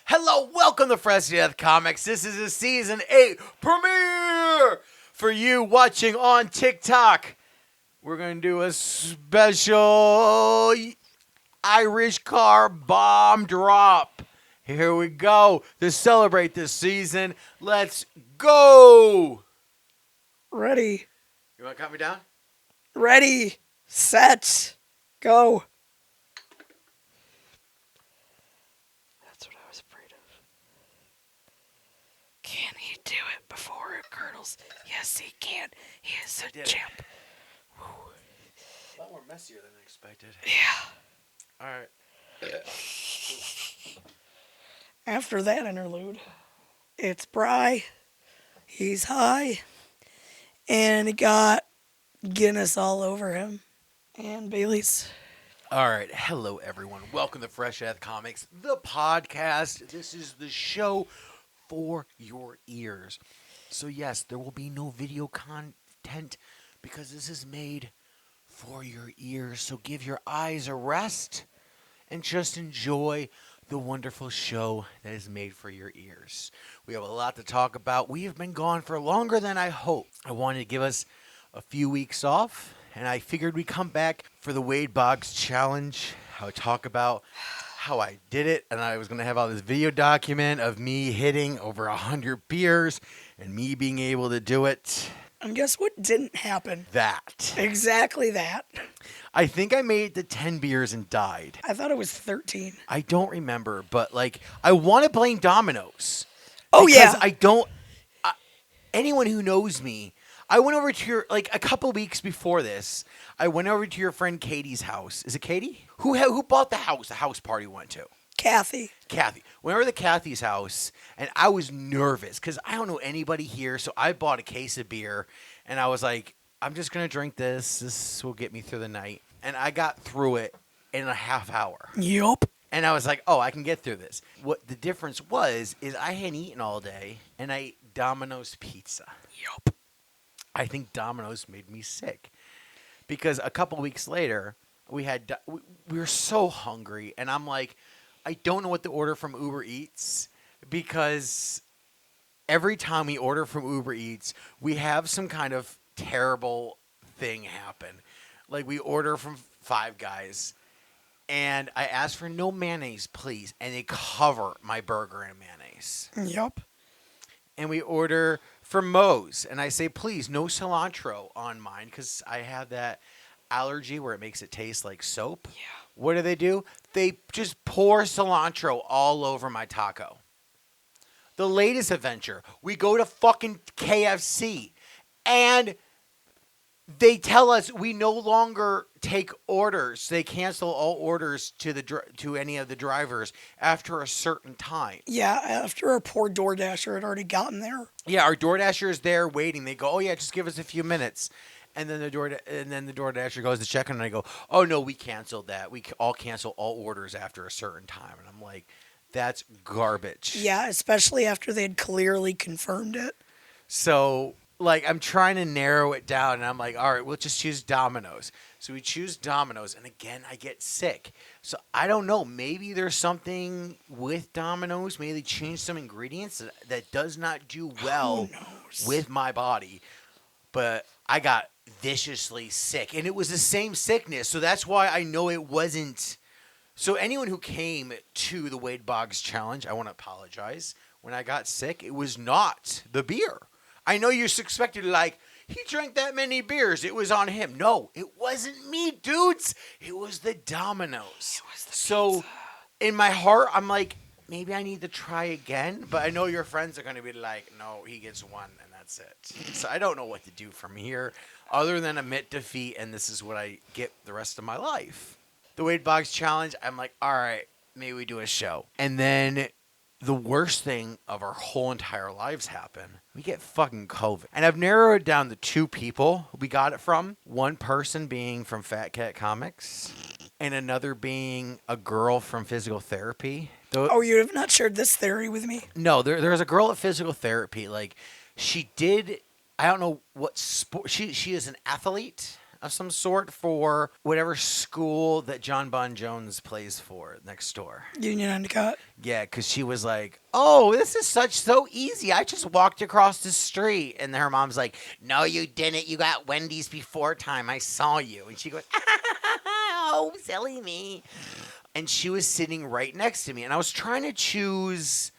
Hello, welcome to Fresh Death Comics. This is a season 8 premiere for you watching on TikTok. We're going to do a special Irish car bomb drop. Here we go to celebrate this season. Let's go. Ready. You want to count me down? Ready. Set. Go. That's what I was afraid of. Can he do it before it curdles? Yes, he can. He is a champ. A lot more messier than I expected. Yeah. All right. After that interlude, it's Bry. He's high. And he got Guinness all over him. And Bailey's. All right. Hello, everyone. Welcome to Fresh Death Comics, the podcast. This is the show for your ears. So, yes, there will be no video content because this is made for your ears. So give your eyes a rest and just enjoy the wonderful show that is made for your ears. We have a lot to talk about. We have been gone for longer than I hoped. I wanted to give us a few weeks off, and I figured we'd come back for the Wade Boggs Challenge. I would talk about how I did it, and I was going to have all this video document of me hitting over 100 beers and me being able to do it. And guess what didn't happen? That. Exactly that. I think I made it to 10 beers and died. I thought it was 13. I don't remember, but like I want to blame Domino's. Oh, because yeah. I don't. Anyone who knows me, I went over to your a couple weeks before this. I went over to your friend Katie's house. Is it Katie? Who bought the house party we went to? Kathy. Went over to Kathy's house, and I was nervous because I don't know anybody here. So I bought a case of beer, and I was like, I'm just gonna drink this. This will get me through the night. And I got through it in a half hour. Yup. And I was like, oh, I can get through this. What the difference was is I hadn't eaten all day, and I ate Domino's pizza. Yup. I think Domino's made me sick because a couple weeks later, we were so hungry, and I'm like, I don't know what to order from Uber Eats because every time we order from Uber Eats, we have some kind of terrible thing happen. Like we order from Five Guys, and I ask for no mayonnaise, please, and they cover my burger in mayonnaise. Yup. And we order from Moe's, and I say, please, no cilantro on mine because I have that allergy where it makes it taste like soap. Yeah. What do? They just pour cilantro all over my taco. The latest adventure, we go to fucking KFC, and they tell us we no longer take orders. They cancel all orders to any of the drivers after a certain time. Yeah, after our poor DoorDasher had already gotten there. Yeah, our DoorDasher is there waiting. They go, oh yeah, just give us a few minutes. And then the DoorDasher goes to check in, and I go, oh no, we canceled that. We all cancel all orders after a certain time. And I'm like, that's garbage. Yeah, especially after they had clearly confirmed it. So, like, I'm trying to narrow it down, and I'm like, all right, we'll just choose Domino's. So we choose Domino's, and again, I get sick. So I don't know. Maybe there's something with Domino's. Maybe they changed some ingredients that does not do well with my body. But I got viciously sick, and it was the same sickness. So that's why I know it wasn't. So anyone who came to the Wade Boggs Challenge, I want to apologize. When I got sick, it was not the beer. I know you're expected to like, he drank that many beers. It was on him. No, it wasn't me, dudes. It was the Domino's. So pizza. In my heart, I'm like, maybe I need to try again. But I know your friends are going to be like, no, he gets one, and that's it. So I don't know what to do from here other than admit defeat, and this is what I get the rest of my life. The Wade Boggs Challenge, I'm like, all right, maybe we do a show. And then the worst thing of our whole entire lives happen. We get fucking COVID. And I've narrowed it down to two people we got it from. One person being from Fat Cat Comics, and another being a girl from physical therapy. Oh, you have not shared this theory with me? No, there's a girl at physical therapy. Like, she did, I don't know what sport, she is an athlete. of some sort for whatever school that John Bon Jones plays for next door. Union Endicott. Yeah, because she was like, "Oh, this is so easy. I just walked across the street." And her mom's like, "No, you didn't. You got Wendy's before time. I saw you." And she goes, "Oh, silly me." And she was sitting right next to me. And I was trying to choose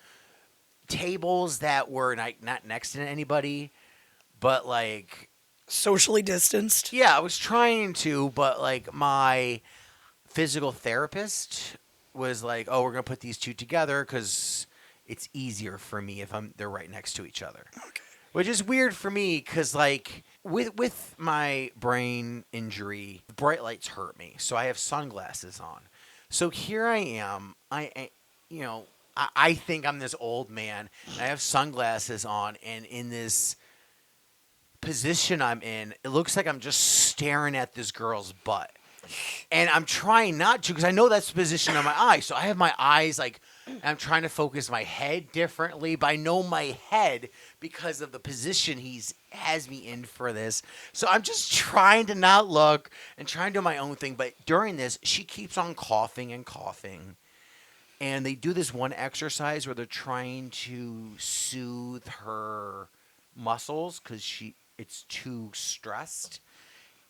tables that were not next to anybody, but like, Socially distanced. yeah, I was trying to, but like my physical therapist was like, "Oh, we're gonna put these two together because it's easier for me if they're right next to each other." Okay. Which is weird for me because like with my brain injury, bright lights hurt me, so I have sunglasses on. So here I am. You know, I think I'm this old man. And I have sunglasses on, and in this position I'm in, it looks like I'm just staring at this girl's butt. And I'm trying not to because I know that's the position of my eyes. So I have my eyes like I'm trying to focus my head differently, but I know my head because of the position has me in for this. So I'm just trying to not look and trying to do my own thing. But during this, she keeps on coughing and coughing. And they do this one exercise where they're trying to soothe her muscles because it's too stressed.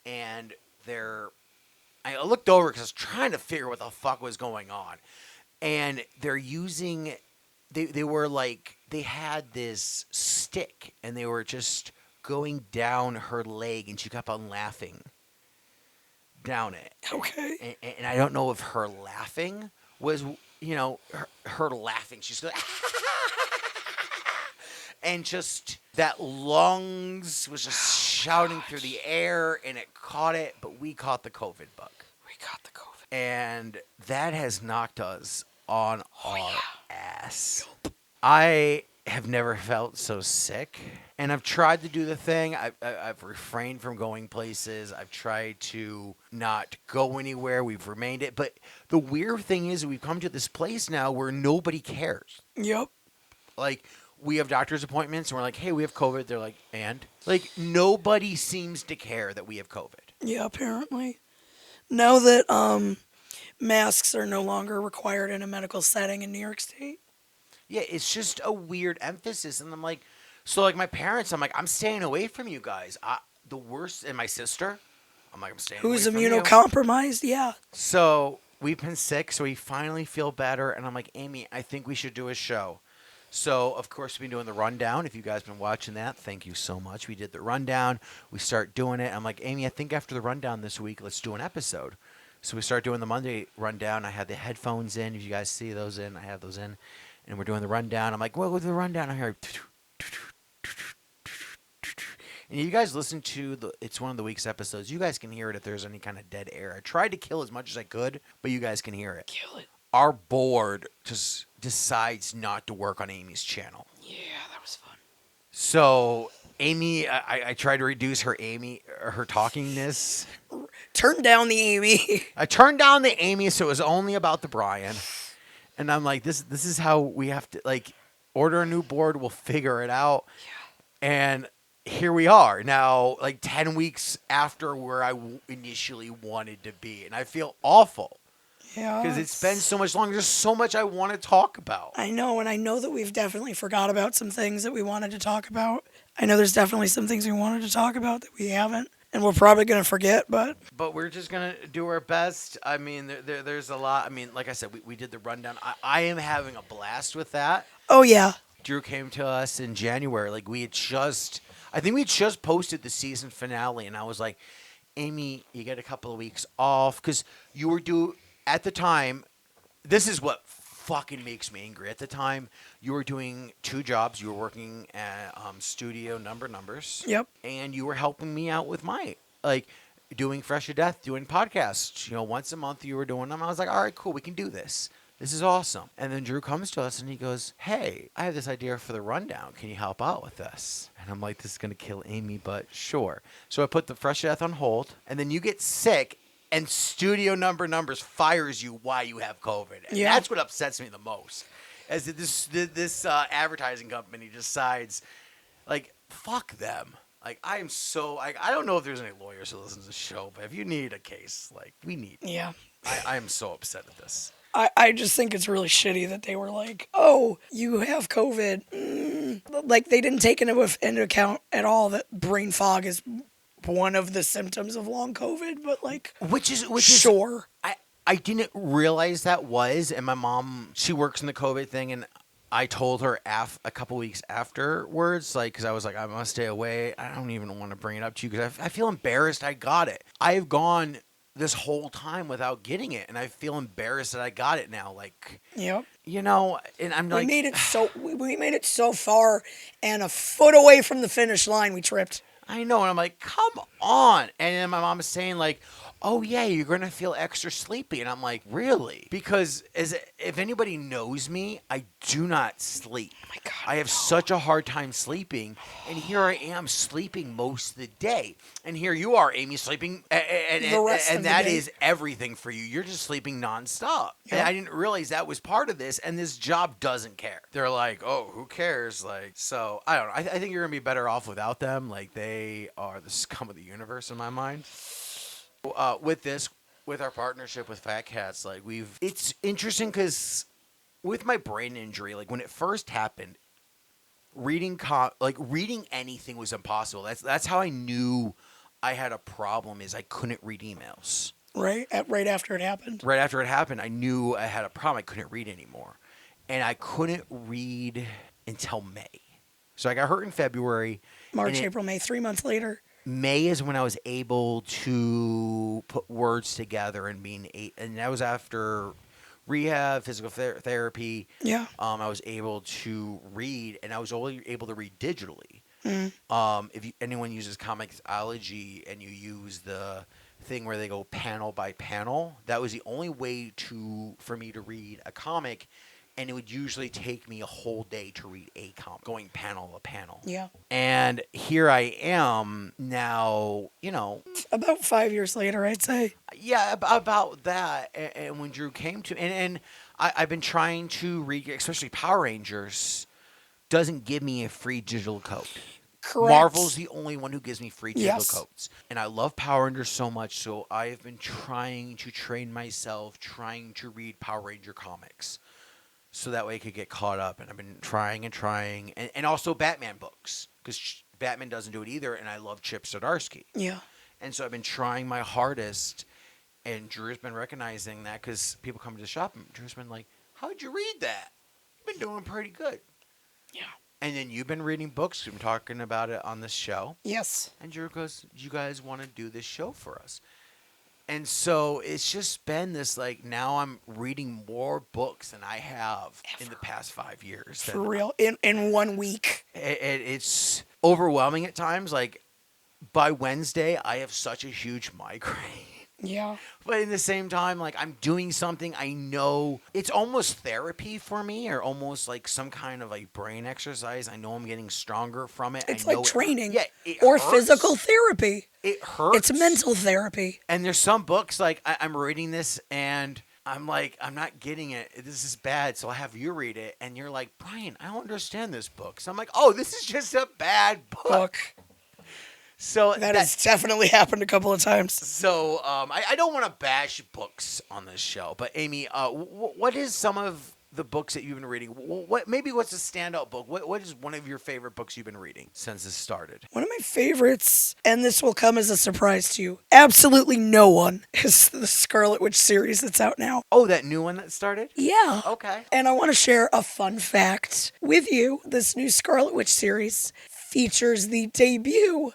And I looked over because I was trying to figure what the fuck was going on. And they're using, they were like, they had this stick and they were just going down her leg and she kept on laughing down it. Okay. And I don't know if her laughing was, her laughing. She's like, and just that lungs was just shouting through the air and it caught it, but we caught the COVID bug. We got the COVID. And that has knocked us on our ass. I have never felt so sick. And I've tried to do the thing. I've refrained from going places. I've tried to not go anywhere. We've remained it. But the weird thing is we've come to this place now where nobody cares. Yep. Like, we have doctor's appointments and we're like, "Hey, we have COVID." They're like, "And?" Like, nobody seems to care that we have COVID. Yeah, apparently. Now that masks are no longer required in a medical setting in New York State. Yeah, it's just a weird emphasis. And I'm like, so like my parents, I'm like, "I'm staying away from you guys." The worst, and my sister, I'm like, "I'm staying away Who's from you." immunocompromised? Yeah. So we've been sick, so we finally feel better. And I'm like, "Amy, I think we should do a show." So, of course, we've been doing the rundown. If you guys been watching that, thank you so much. We did the rundown. We start doing it. I'm like, "Amy, I think after the rundown this week, let's do an episode." So we start doing the Monday rundown. I have the headphones in. If you guys see those in, I have those in. And we're doing the rundown. I'm like, "Well, we'll do the rundown." I hear, and you guys listen to it's one of the week's episodes. You guys can hear it if there's any kind of dead air. I tried to kill as much as I could, but you guys can hear it. Kill it. Our board just decides not to work on Amy's channel. Yeah, that was fun. So Amy, I tried to reduce her talkingness. Turn down the Amy. I turned down the Amy, so it was only about the Brian. And I'm like, this is how we have to, like, order a new board. We'll figure it out. Yeah. And here we are now, like 10 weeks after where I initially wanted to be. And I feel awful. Yeah. Because it's been so much longer. There's so much I want to talk about. I know, and I know that we've definitely forgot about some things that we wanted to talk about. I know there's definitely some things we wanted to talk about that we haven't. And we're probably going to forget, but we're just going to do our best. I mean, there's a lot. I mean, like I said, we did the rundown. I am having a blast with that. Oh, yeah. Drew came to us in January. Like, I think we just posted the season finale, and I was like, "Amy, you get a couple of weeks off." Because you were at the time, this is what fucking makes me angry. At the time, you were doing 2 jobs. You were working at Studio Numbers. Yep. And you were helping me out with doing Fresh to Death, doing podcasts. Once a month you were doing them. I was like, "All right, cool. We can do this. This is awesome." And then Drew comes to us and he goes, "Hey, I have this idea for the rundown. Can you help out with this?" And I'm like, "This is going to kill Amy, but sure." So I put the Fresh to Death on hold. And then you get sick. And Studio Numbers fires you while you have COVID. And that's what upsets me the most. As this advertising company decides, like, fuck them. Like, I am so, like, I don't know if there's any lawyers who listen to the show, but if you need a case, like, we need. Yeah. I am so upset at this. I just think it's really shitty that they were like, oh, you have COVID. Like, they didn't take into account at all that brain fog is one of the symptoms of long COVID, but like, Which is sure. I didn't realize that was, and my mom, she works in the COVID thing, and I told her a couple weeks afterwards, like, because I was like, I must stay away. I don't even want to bring it up to you because I feel embarrassed I got it. I've gone this whole time without getting it, and I feel embarrassed that I got it now. Like, Yep. you know, and I'm like, we made it so far, and a foot away from the finish line, we tripped. I know, and I'm like, come on. And then my mom is saying like, oh yeah, you're gonna feel extra sleepy, and I'm like, really? Because if anybody knows me, I do not sleep. Oh my God, I have such a hard time sleeping, and here I am sleeping most of the day, and here you are, Amy, sleeping, and that is everything for you. You're just sleeping nonstop. Yep. And I didn't realize that was part of this, and this job doesn't care. They're like, oh, who cares? Like, so I don't know. I think you're gonna be better off without them. Like, they are the scum of the universe in my mind. With our partnership with Fat Cats, like it's interesting because with my brain injury, like when it first happened, reading anything was impossible. That's how I knew I had a problem. Is I couldn't read emails. Right after it happened. Right after it happened, I knew I had a problem. I couldn't read anymore, and I couldn't read until May. So I got hurt in February. March, April, May. 3 months later. May is when I was able to put words together and and that was after rehab, physical therapy. Yeah. I was able to read, and I was only able to read digitally. If anyone uses Comixology and you use the thing where they go panel by panel, that was the only way for me to read a comic. And it would usually take me a whole day to read a comic, going panel to panel. Yeah. And here I am now, you know. About 5 years later, I'd say. Yeah, about that. And when Drew came to, and I've been trying to read, especially Power Rangers, doesn't give me a free digital code. Correct. Marvel's the only one who gives me free digital Yes. codes. And I love Power Rangers so much, so I have been trying to train myself, trying to read Power Ranger comics. So that way I could get caught up. And I've been trying. And also Batman books. Because Batman doesn't do it either. And I love Chip Zdarsky. Yeah. And so I've been trying my hardest. And Drew's been recognizing that. Because people come to the shop. And Drew's been like, how'd you read that? You've been doing pretty good. Yeah. And then you've been reading books. We've been talking about it on this show. Yes. And Drew goes, you guys want to do this show for us? And so it's just been this, like, now I'm reading more books than I have in the past 5 years. For real. In 1 week. It's overwhelming at times. Like, by Wednesday, I have such a huge migraine. Yeah. But in the same time, like, I'm doing something I know. It's almost therapy for me, or almost like some kind of, like, brain exercise. I know I'm getting stronger from it. It's I know like training. It or hurts. physical therapy. It hurts. It's mental therapy. And there's some books, like, I'm reading this, and I'm like, I'm not getting it. This is bad. So I have you read it, and you're like, Brian, I don't understand this book. So I'm like, oh, this is just a bad book. So that has definitely happened a couple of times. So I don't want to bash books on this show, but Amy, what is some of the books that you've been reading? What's a standout book? What is one of your favorite books you've been reading since this started? One of my favorites, and this will come as a surprise to you, absolutely no one, is the Scarlet Witch series that's out now. Oh, that new one that started? Yeah. Okay. And I want to share a fun fact with you. This new Scarlet Witch series features the debut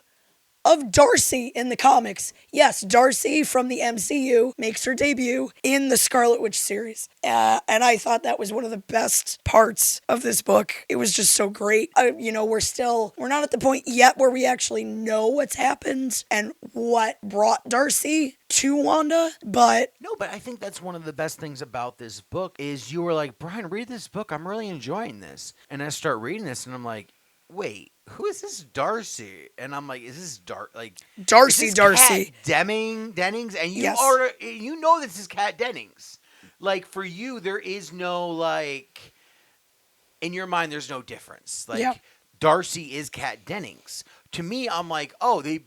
of Darcy in the comics. Yes, Darcy from the MCU makes her debut in the Scarlet Witch series. And I thought that was one of the best parts of this book. It was just so great. We're not at the point yet where we actually know what's happened and what brought Darcy to Wanda, but... No, but I think that's one of the best things about this book is you were like, Brian, read this book. I'm really enjoying this. And I start reading this and I'm like, wait, who is this Darcy? And I'm like, is this Darcy? Kat Dennings? And you Yes. you know this is Kat Dennings. Like, for you, there is no, like, in your mind, there's no difference. Like, yeah. Darcy is Kat Dennings. To me, I'm like, oh, they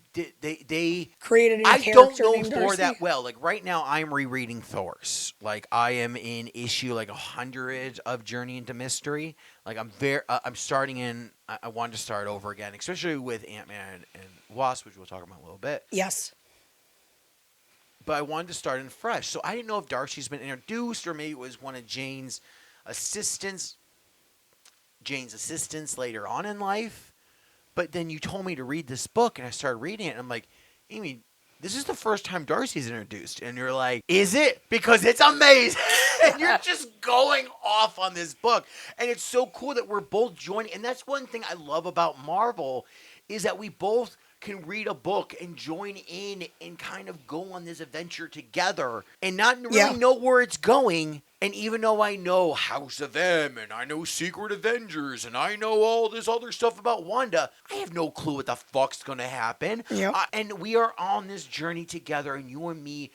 Created a I character don't know named Thor Darcy. that well. Like right now, I'm rereading Thor's. Like I am in issue like 100 of Journey into Mystery. Like I'm starting in. I wanted to start over again, especially with Ant-Man and Wasp, which we'll talk about in a little bit. Yes. But I wanted to start in fresh, so I didn't know if Darcy's been introduced or maybe it was one of Jane's assistants. Later on in life. But then you told me to read this book, and I started reading it, and I'm like, Amy, this is the first time Darcy's introduced. And you're like, is it? Because it's amazing. And you're just going off on this book. And it's so cool that we're both joining. And that's one thing I love about Marvel is that we both can read a book and join in and kind of go on this adventure together and not really know where it's going. And even though I know House of M and I know Secret Avengers and I know all this other stuff about Wanda, I have no clue what the fuck's going to happen. Yep. And we are on this journey together, and you and me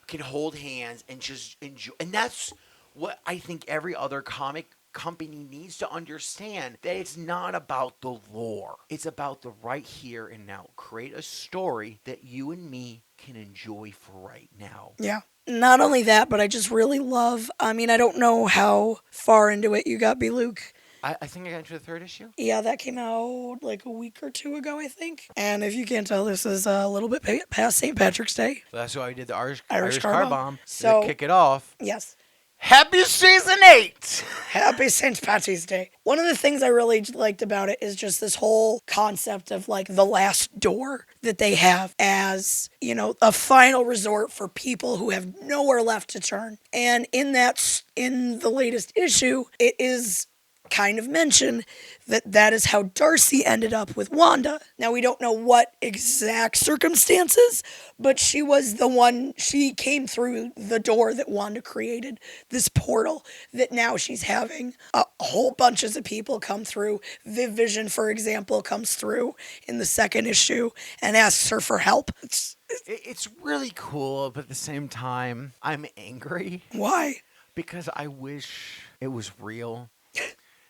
can hold hands and just enjoy. And that's what I think every other comic company needs to understand, that it's not about the lore. It's about the right here and now. Create a story that you and me can enjoy for right now. Yeah. Not only that, but I just really love, I mean, I don't know how far into it you got, B. Luke. I think I got into the third issue. Yeah, that came out like a week or two ago, I think. And if you can't tell, this is a little bit past St. Patrick's Day. So that's why I did the Irish Car Bomb. So to kick it off. Yes. Happy Season 8! Happy St. Patty's Day. One of the things I really liked about it is just this whole concept of like the last door that they have as, you know, a final resort for people who have nowhere left to turn. And in the latest issue, it is kind of mentioned that is how Darcy ended up with Wanda. Now, we don't know what exact circumstances, but she was the one, she came through the door that Wanda created, this portal that now she's having a whole bunches of people come through. Viv Vision, for example, comes through in the second issue and asks her for help. It's really cool, but at the same time, I'm angry. Why? Because I wish it was real.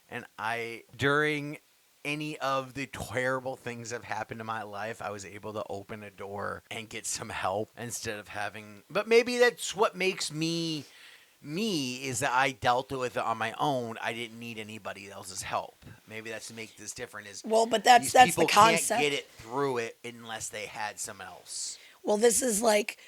And during any of the terrible things that have happened in my life, I was able to open a door and get some help instead of having. But maybe that's what makes me is that I dealt with it on my own. I didn't need anybody else's help. Maybe that's to make this different. But that's the people concept. Can't get it through it unless they had someone else. Well, this is like,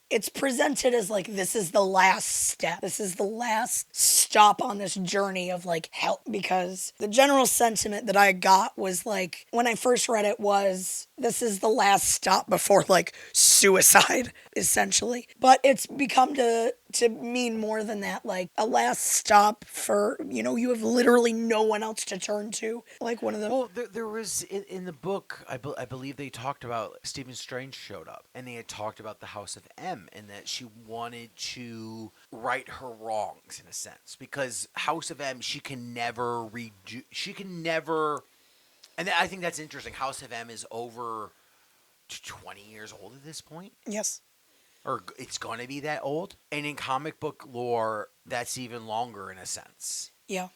it's presented as like, this is the last step. This is the last stop on this journey of like help, because the general sentiment that I got was like, when I first read it was, this is the last stop before like suicide, essentially. But it's become to mean more than that, like a last stop for, you know, you have literally no one else to turn to. Like one of the... Well, there was, in the book, I believe they talked about, Stephen Strange showed up, and they had talked about the House of M, and that she wanted to right her wrongs, in a sense. Because House of M, she can never, and I think that's interesting. House of M is over 20 years old at this point. Yes. Or it's going to be that old. And in comic book lore, that's even longer in a sense. Yeah.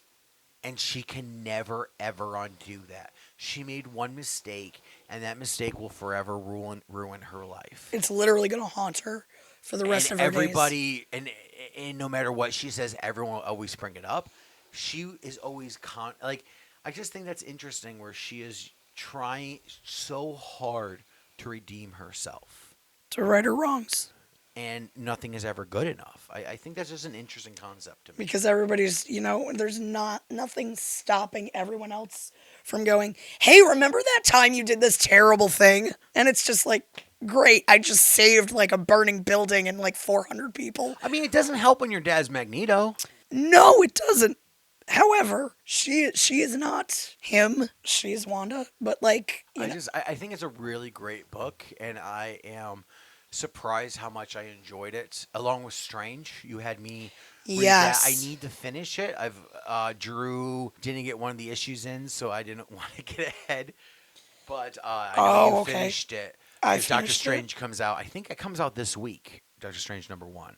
And she can never, ever undo that. She made one mistake, and that mistake will forever ruin her life. It's literally going to haunt her for the rest of her days. And no matter what she says, everyone will always bring it up. She is always I just think that's interesting, where she is trying so hard to redeem herself. To right her wrongs. And nothing is ever good enough. I think that's just an interesting concept to me. Because everybody's, you know, there's nothing stopping everyone else from going, hey, remember that time you did this terrible thing? And it's just like, great, I just saved like a burning building and like 400 people. I mean, it doesn't help when your dad's Magneto. No, it doesn't. However, she is not him. She is Wanda. But like, I think it's a really great book, and I am surprised how much I enjoyed it. Along with Strange, you had me read that. I need to finish it. Drew didn't get one of the issues in, so I didn't want to get ahead. But I know you finished it. Because Doctor Strange comes out. I think it comes out this week. Doctor Strange #1.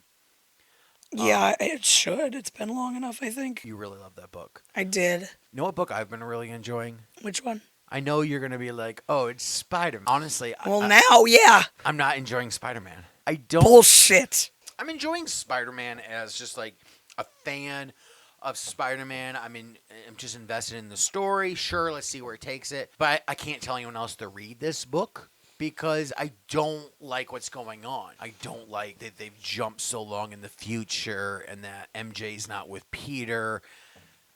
Yeah, it should. It's been long enough, I think. You really love that book. I did. You know what book I've been really enjoying? Which one? I know you're gonna be like, "Oh, it's Spider-Man." Honestly, Well, now, yeah. I'm not enjoying Spider-Man. I don't. Bullshit. I'm enjoying Spider-Man as just like a fan of Spider-Man. I'm just invested in the story. Sure, let's see where it takes it. But I can't tell anyone else to read this book because I don't like what's going on. I don't like that they've jumped so long in the future and that MJ's not with Peter.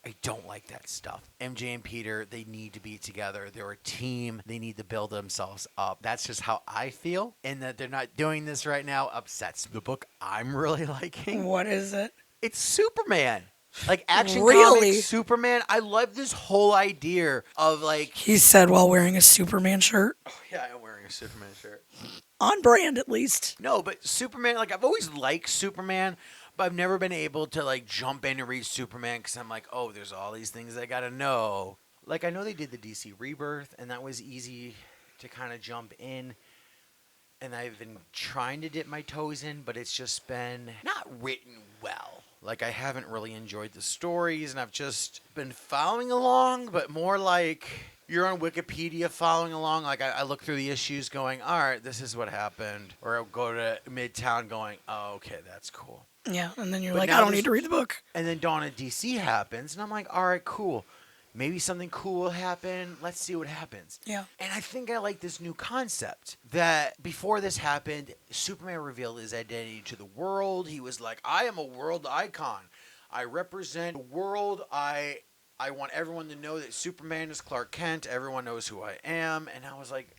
I don't like that stuff. MJ and Peter, they need to be together. They're a team. They need to build themselves up. That's just how I feel. And that they're not doing this right now upsets me. The book I'm really liking, What is it? it's Superman. Like Action Really? Comics Superman. I love this whole idea of like. He said while wearing a Superman shirt. Oh, yeah, I'm wearing a Superman shirt. On brand, at least. No, but Superman, like I've always liked Superman, but I've never been able to like jump in and read Superman because I'm like, oh, there's all these things I gotta know. Like I know they did the DC Rebirth, and that was easy to kind of jump in. And I've been trying to dip my toes in, but it's just been not written well. Like I haven't really enjoyed the stories, and I've just been following along, but more like you're on Wikipedia following along. Like I look through the issues going, all right, this is what happened. Or I'll go to Midtown going, oh, okay, that's cool. Yeah, and then you're But like, now I don't this- need to read the book. And then Dawn of DC happens, and I'm like, all right, cool. Maybe something cool will happen. Let's see what happens. Yeah. And I think I like this new concept that before this happened, Superman revealed his identity to the world. He was like, I am a world icon. I represent the world. I want everyone to know that Superman is Clark Kent. Everyone knows who I am. And I was like,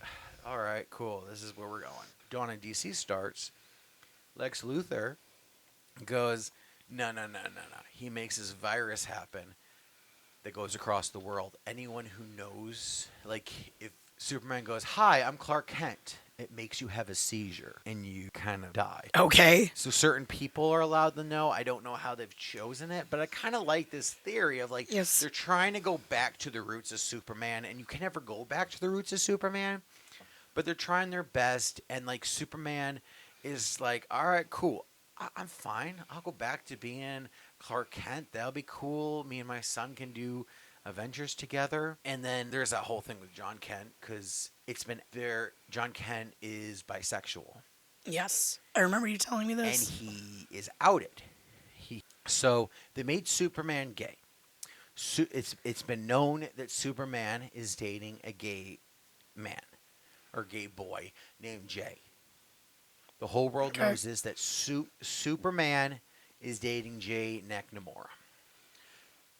all right, cool. This is where we're going. Dawn of DC starts. Lex Luthor goes, no. He makes this virus happen that goes across the world. Anyone who knows, like if Superman goes, hi, I'm Clark Kent, it makes you have a seizure and you kind of die. Okay. So certain people are allowed to know. I don't know how they've chosen it, but I kind of like this theory of like, Yes. they're trying to go back to the roots of Superman, and you can never go back to the roots of Superman, but they're trying their best. And like Superman is like, all right, cool. I'm fine. I'll go back to being Clark Kent. That'll be cool. Me and my son can do Avengers together. And then there's that whole thing with John Kent because it's been there. John Kent is bisexual. Yes. I remember you telling me And this. he is outed. So they made Superman gay. It's been known that Superman is dating a gay man or gay boy named Jay. The whole world Okay. knows this, that Superman is dating Jay Nakamura.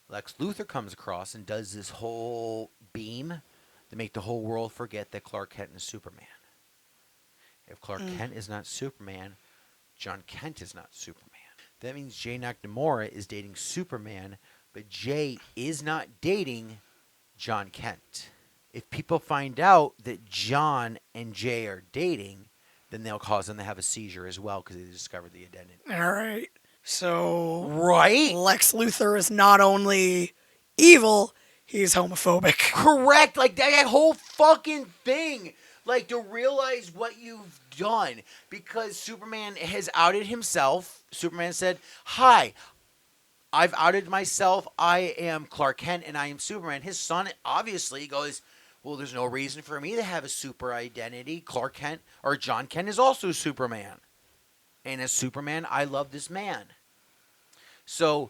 Lex Luthor comes across and does this whole beam to make the whole world forget that Clark Kent is Superman. If Clark Kent is not Superman, John Kent is not Superman. That means Jay Nakamura is dating Superman, but Jay is not dating John Kent. If people find out that John and Jay are dating, then they'll cause them to have a seizure as well because they discovered the identity. All right. So Right? Lex Luthor is not only evil, he's homophobic. Correct. Like that whole fucking thing. Like to realize what you've done. Because Superman has outed himself. Superman said, hi, I've outed myself. I am Clark Kent and I am Superman. His son obviously goes, well, there's no reason for me to have a super identity. Clark Kent or John Kent is also Superman. And as Superman, I love this man. So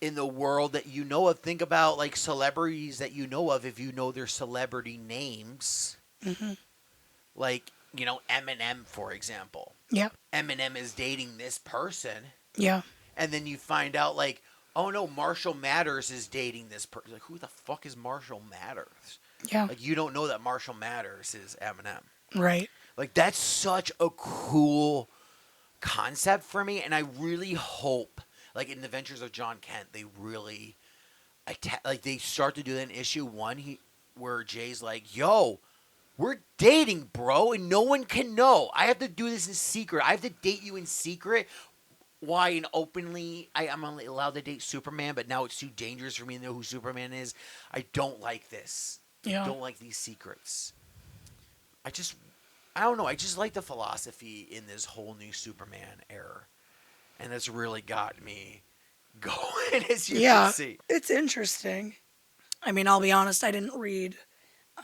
in the world that you know of, think about like celebrities that you know of if you know their celebrity names. Mm-hmm. Like, you know, Eminem, for example. Yeah. Eminem is dating this person. Yeah. And then you find out like, oh no, Marshall Mathers is dating this person. Like, who the fuck is Marshall Mathers? Yeah. Like, you don't know that Marshall Mathers is Eminem. Right. Like, that's such a cool concept for me. And I really hope, like, in the Adventures of John Kent, they really, like, they start to do that in issue 1 where Jay's like, yo, we're dating, bro, and no one can know. I have to do this in secret. I have to date you in secret. Why? And openly, I'm only allowed to date Superman, but now it's too dangerous for me to know who Superman is. I don't like this. Yeah. I don't like these secrets. I don't know. I just like the philosophy in this whole new Superman era. And it's really got me going, as you can see. It's interesting. I mean, I'll be honest, I didn't read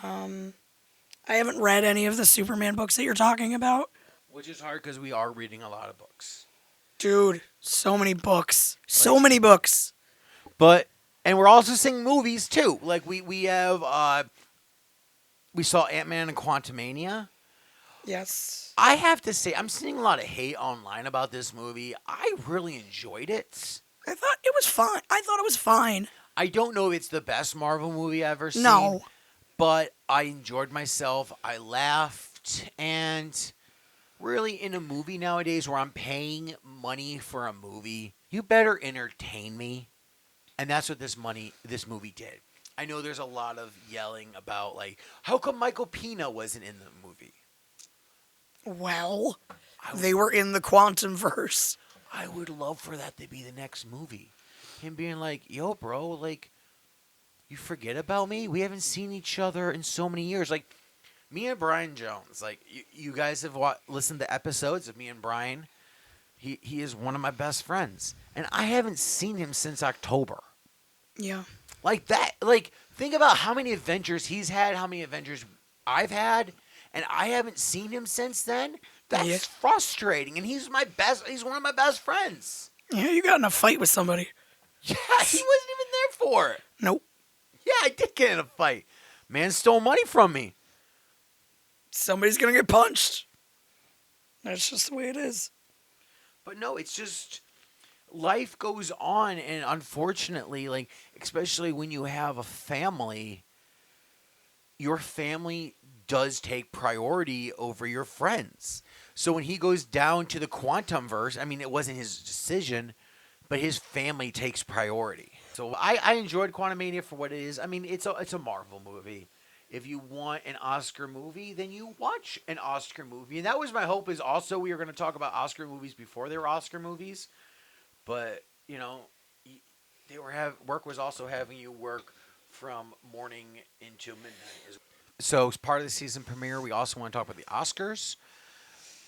I haven't read any of the Superman books that you're talking about. Which is hard because we are reading a lot of books. Dude, so many books. So many books. But and we're also seeing movies too. Like we have we saw Ant-Man and Quantumania. Yes. I have to say I'm seeing a lot of hate online about this movie. I really enjoyed it. I thought it was fine. I thought it was fine. I don't know if it's the best Marvel movie I've ever seen. No. But I enjoyed myself. I laughed. And really, in a movie nowadays where I'm paying money for a movie, you better entertain me. And that's what this movie did. I know there's a lot of yelling about, like, how come Michael Pena wasn't in the movie? Well, they were in the Quantum Verse. I would love for that to be the next movie. Him being like, yo, bro, like, you forget about me? We haven't seen each other in so many years. Like, me and Brian Jones, like, you guys have listened to episodes of me and Brian. He is one of my best friends. And I haven't seen him since October. Yeah. Like that, like, think about how many adventures he's had, how many adventures I've had, and I haven't seen him since then. That's frustrating. And he's one of my best friends. Yeah, you got in a fight with somebody. Yeah, he wasn't even there for it. Nope. Yeah, I did get in a fight. Man stole money from me. Somebody's gonna get punched. That's just the way it is. But no, it's just life goes on, and unfortunately, like, especially when you have a family, your family does take priority over your friends. So when he goes down to the Quantum Verse, I mean, it wasn't his decision, but his family takes priority. So I enjoyed Quantumania for what it is. I mean, it's a Marvel movie. If you want an Oscar movie, then you watch an Oscar movie. And that was my hope, is also we were going to talk about Oscar movies before they were Oscar movies. But, you know, work was also having you work from morning into midnight. So as part of the season premiere, we also want to talk about the Oscars.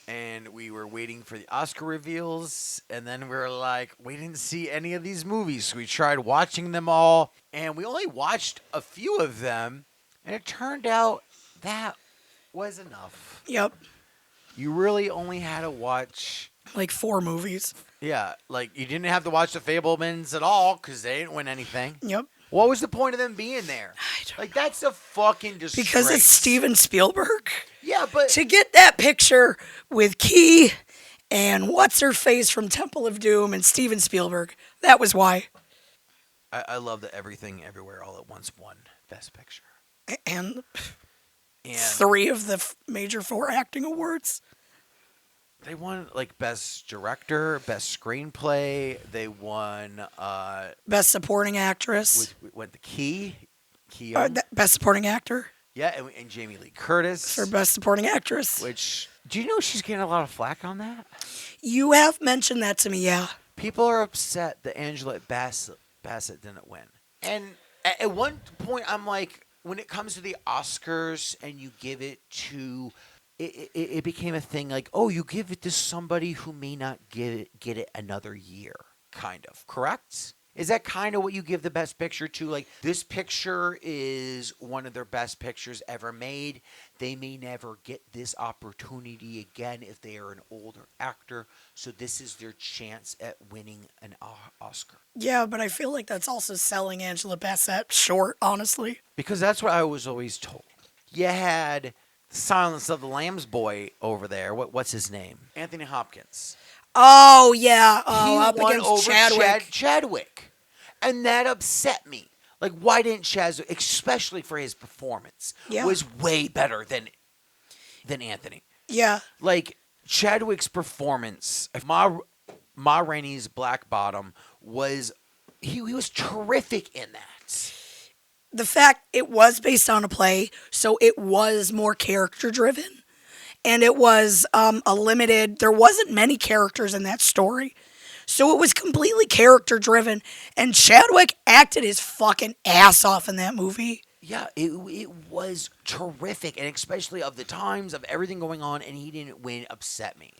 And we were waiting for the Oscar reveals. And then we were like, we didn't see any of these movies. So we tried watching them all. And we only watched a few of them. And it turned out that was enough. Yep. You really only had to watch... like 4 movies. Yeah, like you didn't have to watch the Fabelmans at all because they didn't win anything. Yep. What was the point of them being there? Like, that's a fucking disgrace. Because it's Steven Spielberg. Yeah, but... to get that picture with Key and what's-her-face from Temple of Doom and Steven Spielberg, that was why. I love that Everything Everywhere All at Once won Best Picture. And And 3 of the major 4 acting awards. they won, like, Best Director, Best Screenplay. They won... Best Supporting Actress. went the Key. Best Supporting Actor. Yeah, and Jamie Lee Curtis. For Best Supporting Actress. Which, do you know she's getting a lot of flack on that? You have mentioned that to me, yeah. People are upset that Angela Bassett didn't win. And at one point, I'm like, when it comes to the Oscars and you give it to... It became a thing like, oh, you give it to somebody who may not get it another year, kind of. Correct? Is that kind of what you give the Best Picture to? Like, this picture is one of their best pictures ever made. They may never get this opportunity again if they are an older actor. So this is their chance at winning an Oscar. Yeah, but I feel like that's also selling Angela Bassett short, honestly. Because that's what I was always told. You had Silence of the Lambs boy over there. What's his name? Anthony Hopkins. Oh, yeah. He Up won against over Chadwick. Chadwick. And that upset me. Like, why didn't Chadwick, especially for his performance, was way better than Anthony. Yeah. Like, Chadwick's performance, Ma Rainey's Black Bottom, he was terrific in that. The fact it was based on a play, so it was more character driven. And it was there wasn't many characters in that story. So it was completely character driven. And Chadwick acted his fucking ass off in that movie. Yeah, it was terrific. And especially of the times of everything going on and he didn't win upset me.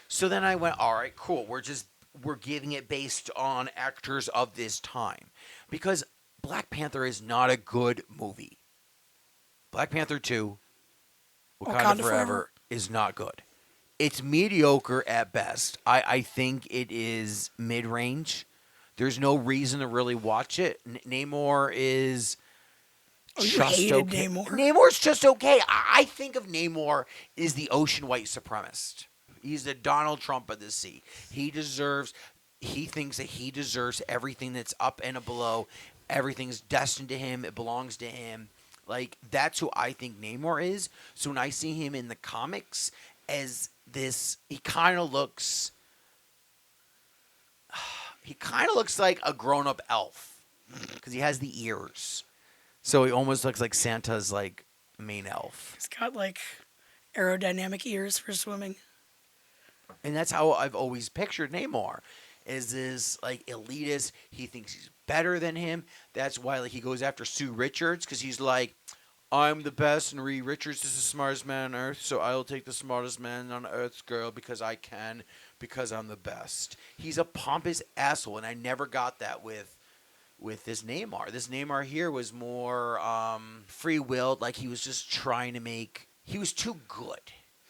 So then I went, all right, cool. We're giving it based on actors of this time. Because Black Panther is not a good movie. Black Panther 2, Wakanda, Wakanda Forever, Forever. is not good. It's mediocre at best. I think it is mid-range. There's no reason to really watch it. Namor is Oh, you just hated okay. Namor. Namor's just okay. I think of Namor as the ocean white supremacist. He's the Donald Trump of the sea. He thinks that he deserves everything that's up and below. Everything's destined to him. It belongs to him. Like, that's who I think Namor is. So when I see him in the comics as this, he kind of looks like a grown-up elf because he has the ears. So he almost looks like Santa's like main elf. He's got like aerodynamic ears for swimming. And that's how I've always pictured Namor. Is this like elitist? He thinks he's better than him. That's why like he goes after Sue Richards because he's like, I'm the best, and Reed Richards is the smartest man on earth, so I'll take the smartest man on earth's girl because I can, because I'm the best. He's a pompous asshole, and I never got that with this Namor. This Namor here was more free-willed, like he was just trying to make. He was too good,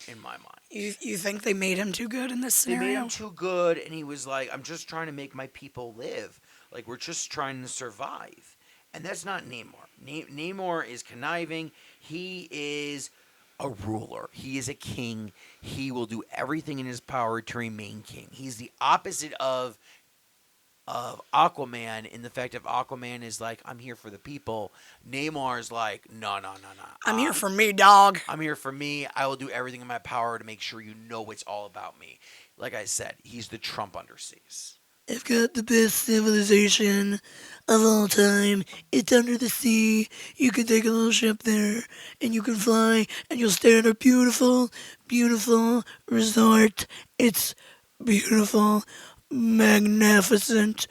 in my mind. You think they made him too good in this scenario? They made him too good, and he was like, I'm just trying to make my people live. Like, we're just trying to survive. And that's not Namor. Namor is conniving. He is a ruler. He is a king. He will do everything in his power to remain king. He's the opposite of Aquaman in the fact that Aquaman is like, I'm here for the people. Namor is like, no. I'm here for me, dog. I'm here for me. I will do everything in my power to make sure you know it's all about me. Like I said, he's the Trump underseas. I've got the best civilization of all time. It's under the sea. You can take a little ship there, and you can fly, and you'll stay at a beautiful, beautiful resort. It's beautiful, magnificent,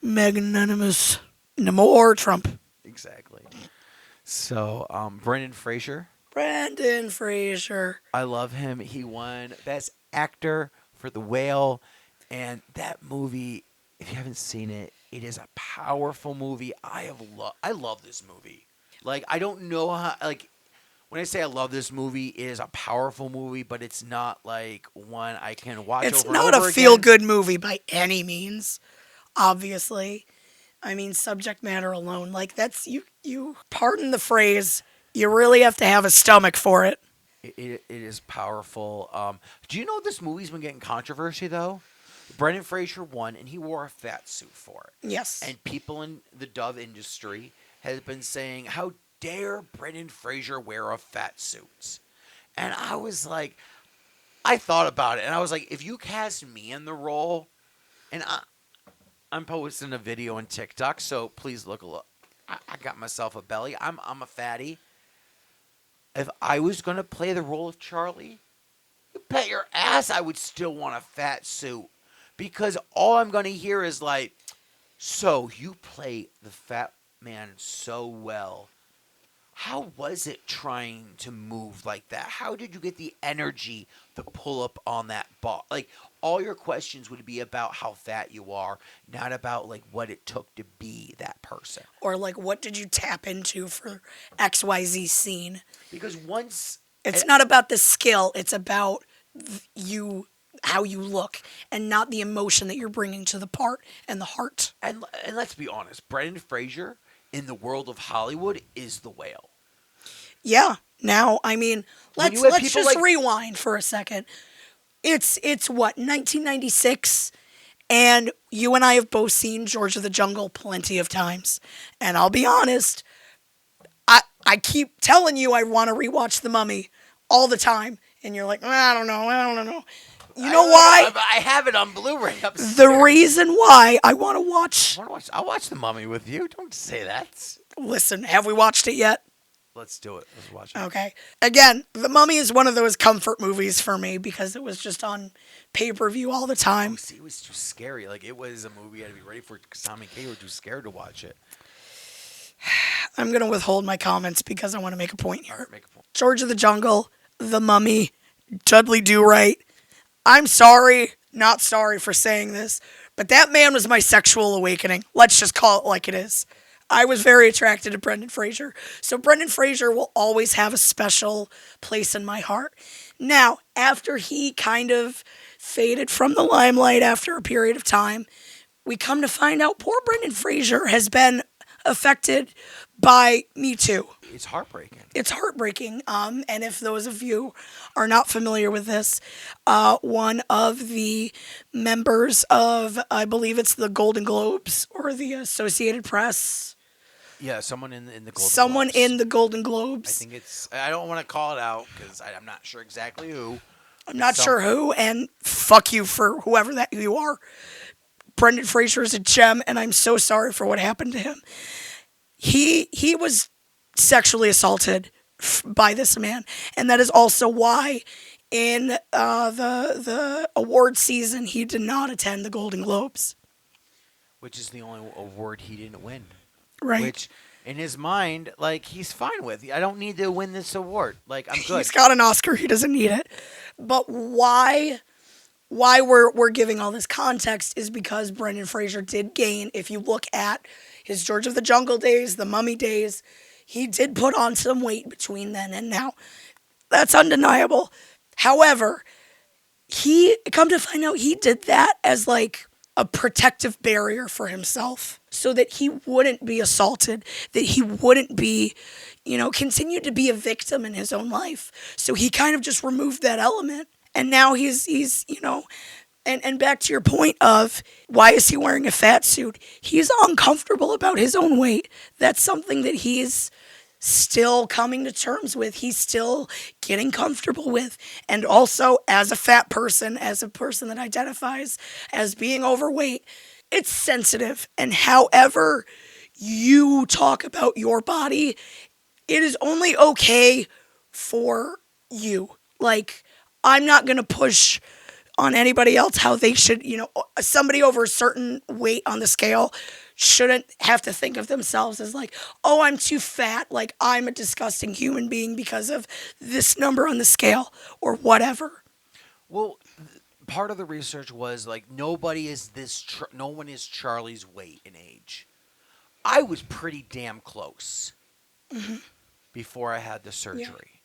magnanimous. No more Trump. Exactly. So, Brendan Fraser. Brendan Fraser. I love him. He won Best Actor for The Whale. And that movie, if you haven't seen it, it is a powerful movie. I love this movie. Like, I don't know how, like, when I say I love this movie, it is a powerful movie, but it's not like one I can watch It's over not and over a again. feel-good movie by any means, obviously. I mean, subject matter alone, like, that's, you pardon the phrase, you really have to have a stomach for it. It is powerful. Do you know this movie's been getting controversy, though? Brendan Fraser won, and he wore a fat suit for it. Yes. And people in the Dove industry have been saying, how dare Brendan Fraser wear a fat suit? And I was like, I thought about it, and I was like, if you cast me in the role, and I'm posting a video on TikTok, so please look. I got myself a belly. I'm a fatty. If I was going to play the role of Charlie, you bet your ass I would still want a fat suit. Because all I'm going to hear is like, so you play the fat man so well. How was it trying to move like that? How did you get the energy to pull up on that ball? Like, all your questions would be about how fat you are, not about like what it took to be that person. Or like, what did you tap into for XYZ scene? Because once It's not about the skill, it's about you, how you look, and not the emotion that you're bringing to the part and the heart. and let's be honest, Brendan Fraser in the world of Hollywood is the Whale. Yeah. Now, I mean, When you have let's people just like- rewind for a second. It's what, 1996, and you and I have both seen George of the Jungle plenty of times. And I'll be honest, I keep telling you I want to rewatch The Mummy all the time, and you're like, I don't know. You know why? I have it on Blu-ray upstairs. The reason why I want to watch. I'll watch The Mummy with you. Don't say that. Listen, have we watched it yet? Let's do it. Let's watch it. Okay. Again, The Mummy is one of those comfort movies for me because it was just on pay-per-view all the time. See, it was too scary. Like, it was a movie you had to be ready for because Tommy and Kay were too scared to watch it. I'm going to withhold my comments because I want to make a point All here. right, make a point. George of the Jungle, The Mummy, Dudley Do-Right. I'm sorry, not sorry for saying this, but that man was my sexual awakening. Let's just call it like it is. I was very attracted to Brendan Fraser. So Brendan Fraser will always have a special place in my heart. Now, after he kind of faded from the limelight after a period of time, we come to find out poor Brendan Fraser has been affected by Me Too. It's heartbreaking. It's heartbreaking. And if those of you are not familiar with this, one of the members of, I believe it's the Golden Globes or the Associated Press, Yeah, someone in the Golden someone Globes. in the Golden I Globes. think it's. I don't want to call it out because I'm not sure exactly who. I'm not Some- sure who, and fuck you for whoever that you are. Brendan Fraser is a gem, and I'm so sorry for what happened to him. He was sexually assaulted by this man, and that is also why in the award season he did not attend the Golden Globes. Which is the only award he didn't win. Right? Which, in his mind, like he's fine with. I don't need to win this award. Like I'm good. He's got an Oscar. He doesn't need it. But why we're giving all this context is because Brendan Fraser did gain. If you look at his George of the Jungle days, the Mummy days, he did put on some weight between then and now. That's undeniable. However, he come to find out he did that as like a protective barrier for himself so that he wouldn't be assaulted, that he wouldn't be, continue to be a victim in his own life. So he kind of just removed that element. And now he's and back to your point of why is he wearing a fat suit? He's uncomfortable about his own weight. That's something that he's still coming to terms with. He's still getting comfortable with. And also, as a fat person, as a person that identifies as being overweight, it's sensitive. And however you talk about your body, it is only okay for you. Like, I'm not going to push on anybody else how they should, somebody over a certain weight on the scale shouldn't have to think of themselves as like, oh, I'm too fat, like I'm a disgusting human being because of this number on the scale or whatever. Well, part of the research was like no one is Charlie's weight and age. I was pretty damn close before I had the surgery. Yeah.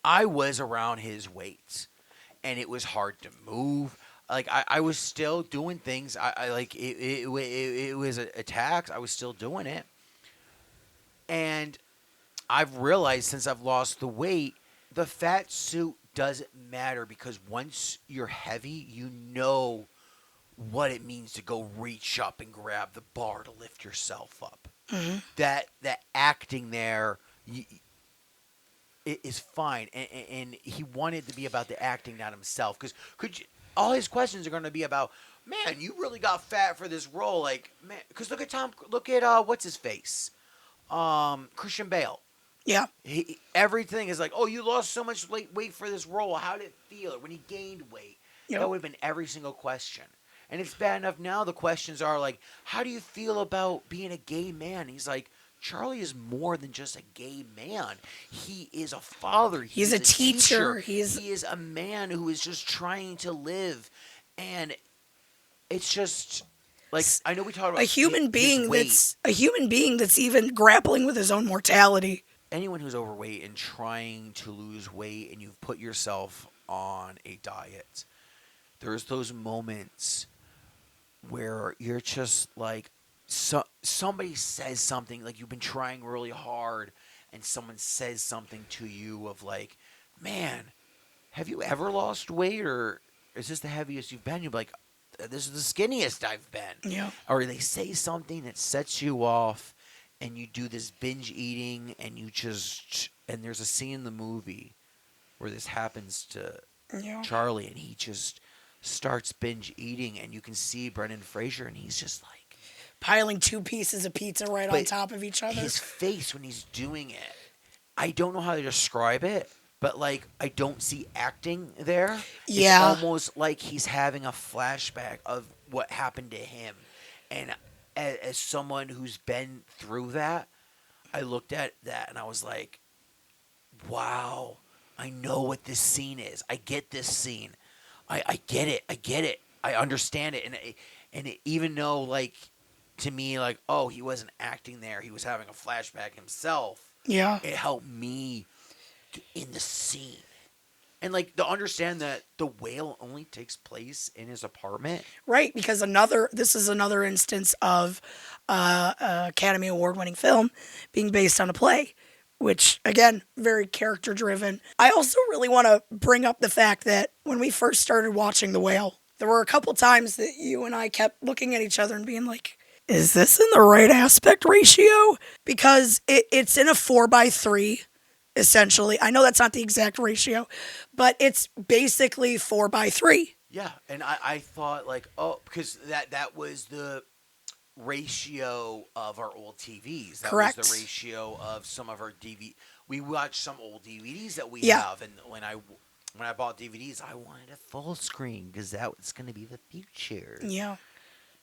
I was around his weight, and it was hard to move. Like I was still doing things. I like it was a tax. I was still doing it, and I've realized since I've lost the weight, the fat suit doesn't matter because once you're heavy, you know what it means to go reach up and grab the bar to lift yourself up. Mm-hmm. That acting there. It is fine, and he wanted to be about the acting, not himself. Because all his questions are going to be about, man, you really got fat for this role, like, man. Because look at what's his face, Christian Bale. Yeah. Everything is like, oh, you lost so much weight for this role. How did it feel when he gained weight? Yep. That would have been every single question. And it's bad enough now. The questions are like, how do you feel about being a gay man? He's like, Charlie is more than just a gay man. He is a father. He's a teacher. He is a man who is just trying to live. And it's just like I know we talked about a human being weight. that's a human being that's even grappling with his own mortality. Anyone who's overweight and trying to lose weight and you've put yourself on a diet, there's those moments where you're just like, somebody says something, like you've been trying really hard and someone says something to you of like, man, have you ever lost weight, or is this the heaviest you've been? You'll be like, this is the skinniest I've been. Yeah. Or they say something that sets you off and you do this binge eating and and there's a scene in the movie where this happens to Yeah. Charlie and he just starts binge eating and you can see Brendan Fraser and he's just like, Piling 2 pieces of pizza right on But top of each other. his face when he's doing it, I don't know how to describe it, but like I don't see acting there. Yeah. It's almost like he's having a flashback of what happened to him. And as someone who's been through that, I looked at that and I was like, wow, I know what this scene is. I get this scene. I get it. I understand it. And even though like to me like, oh, he wasn't acting there, he was having a flashback himself. Yeah. It helped me in the scene. And like to understand that the whale only takes place in his apartment. Right, because this is another instance of Academy Award winning film being based on a play, which again, very character driven. I also really want to bring up the fact that when we first started watching The Whale, there were a couple times that you and I kept looking at each other and being like, is this in the right aspect ratio? Because it's in a 4:3, essentially. I know that's not the exact ratio, but it's basically 4:3. Yeah, and I thought like, oh, because that was the ratio of our old TVs. That Correct. was the ratio of some of our DVD. We watched some old DVDs that we Yeah. have, and when I bought DVDs, I wanted a full screen because that was going to be the future. Yeah.